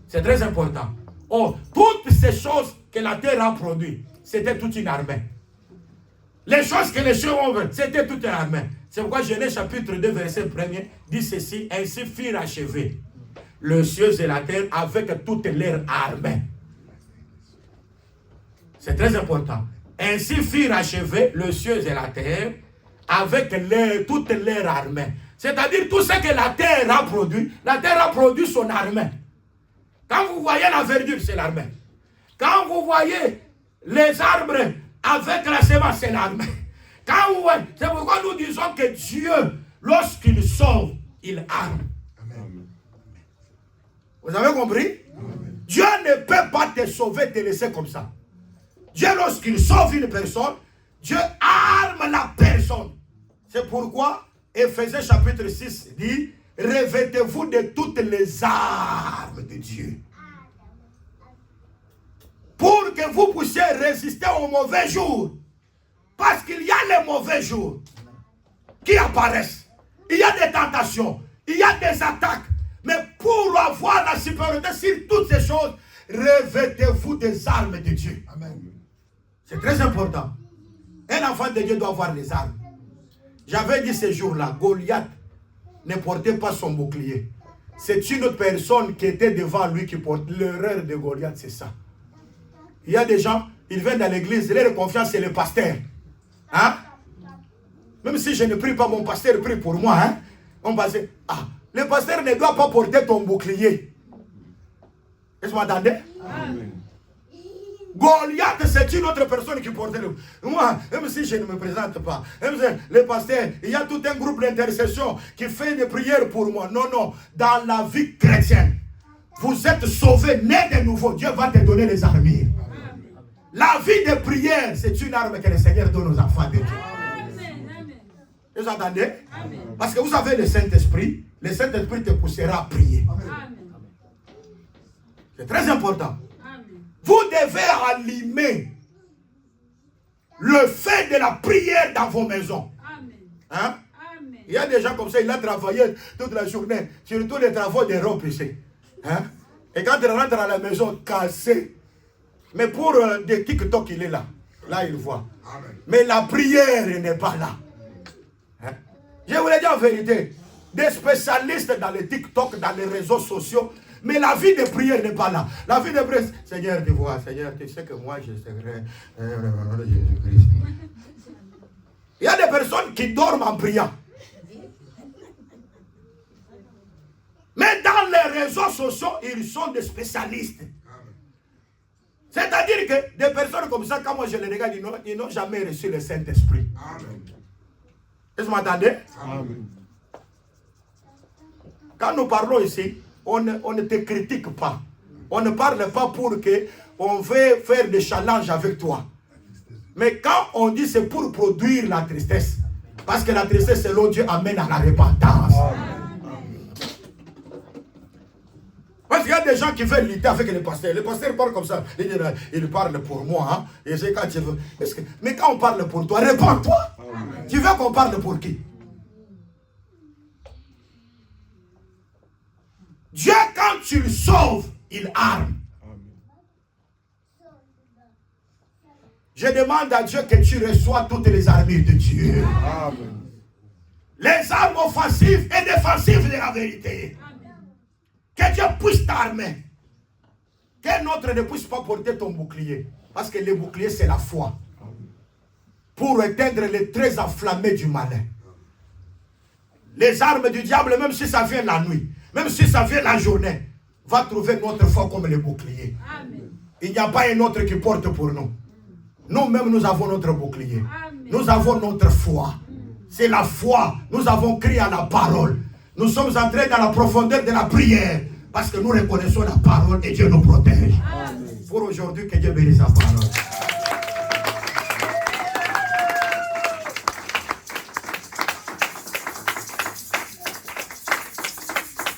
C'est très important. Oh, toutes ces choses que la terre a produites, c'était toute une armée. Les choses que les cieux ont vues, c'était toute une armée. C'est pourquoi Genèse chapitre 2, verset 1er, dit ceci, ainsi furent achevés les cieux et la terre avec toutes leurs armées. C'est très important. Ainsi furent achevés les cieux et la terre avec toutes leurs armées. C'est-à-dire tout ce que la terre a produit son armée. Quand vous voyez la verdure, c'est l'armée. Quand vous voyez les arbres avec la semence, c'est l'armée. C'est pourquoi nous disons que Dieu, lorsqu'il sauve, il arme. Amen. Vous avez compris? Amen. Dieu ne peut pas te sauver, te laisser comme ça. Dieu, lorsqu'il sauve une personne, Dieu arme la personne. C'est pourquoi Éphésiens chapitre 6 dit, revêtez-vous de toutes les armes de Dieu. que vous puissiez résister aux mauvais jours. Parce qu'il y a les mauvais jours qui apparaissent. Il y a des tentations, il y a des attaques. Mais pour avoir la supériorité sur toutes ces choses, revêtez-vous des armes de Dieu. Amen. C'est très important. Un enfant de Dieu doit avoir les armes. J'avais dit ce jour-là, Goliath ne portait pas son bouclier. C'est une autre personne qui était devant lui qui porte. L'erreur de Goliath, c'est ça. Il y a des gens, ils viennent dans l'église, leur confiance, c'est le pasteur. Hein? Même si je ne prie pas, mon pasteur prie pour moi. Hein? On va dire, le pasteur ne doit pas porter ton bouclier. Est-ce que vous m'entendez? Amen. Goliath, c'est une autre personne qui portait le... Moi, même si je ne me présente pas, même si le pasteur, il y a tout un groupe d'intercession qui fait des prières pour moi. Non, non. Dans la vie chrétienne, vous êtes sauvés, nés de nouveau. Dieu va te donner les armures. La vie de prière, c'est une arme que le Seigneur donne aux enfants de Dieu. Vous entendez? Amen. Parce que vous avez le Saint-Esprit. Le Saint-Esprit te poussera à prier. C'est très important. Amen. Vous devez allumer le fait de la prière dans vos maisons. Amen. Hein? Amen. Il y a des gens comme ça, il a travaillé toute la journée, surtout les travaux d'Europe ici. Hein? Et quand il rentre à la maison, cassé. Mais pour des TikTok, il est là. Là, il voit. Amen. Mais la prière n'est pas là. Hein? Je vous l'ai dit en vérité, des spécialistes dans les TikTok, dans les réseaux sociaux, mais la vie de prière n'est pas là. La vie de prière, Seigneur, tu vois, Seigneur, tu sais que moi, je serai Jésus-Christ. Il y a des personnes qui dorment en priant. Mais dans les réseaux sociaux, ils sont des spécialistes. C'est-à-dire que des personnes comme ça, quand moi je les regarde, ils n'ont jamais reçu le Saint-Esprit. Est-ce que vous m'entendez? Quand nous parlons ici, on ne te critique pas. On ne parle pas pour que on veut faire des challenges avec toi. Mais quand on dit c'est pour produire la tristesse, parce que la tristesse selon Dieu amène à la repentance. Parce qu'il y a des gens qui veulent lutter avec les pasteurs. Les pasteurs parlent comme ça. Ils parlent pour moi. Hein? Et c'est quand tu veux. Mais quand on parle pour toi, réponds-toi. Tu veux qu'on parle pour qui? Dieu, quand tu le sauves, il arme. Je demande à Dieu que tu reçois toutes les armures de Dieu. Amen. Les armes offensives et défensives de la vérité. Que Dieu puisse t'armer. Qu'un autre ne puisse pas porter ton bouclier. Parce que le bouclier, c'est la foi. Pour éteindre les traits enflammés du malin. Les armes du diable, même si ça vient la nuit, même si ça vient la journée, va trouver notre foi comme le bouclier. Amen. Il n'y a pas un autre qui porte pour nous. Nous-mêmes, nous avons notre bouclier. Amen. Nous avons notre foi. C'est la foi. Nous avons crié à la parole. Nous sommes entrés dans la profondeur de la prière. Parce que nous reconnaissons la parole et Dieu nous protège. Amen. Pour aujourd'hui, que Dieu bénisse sa parole.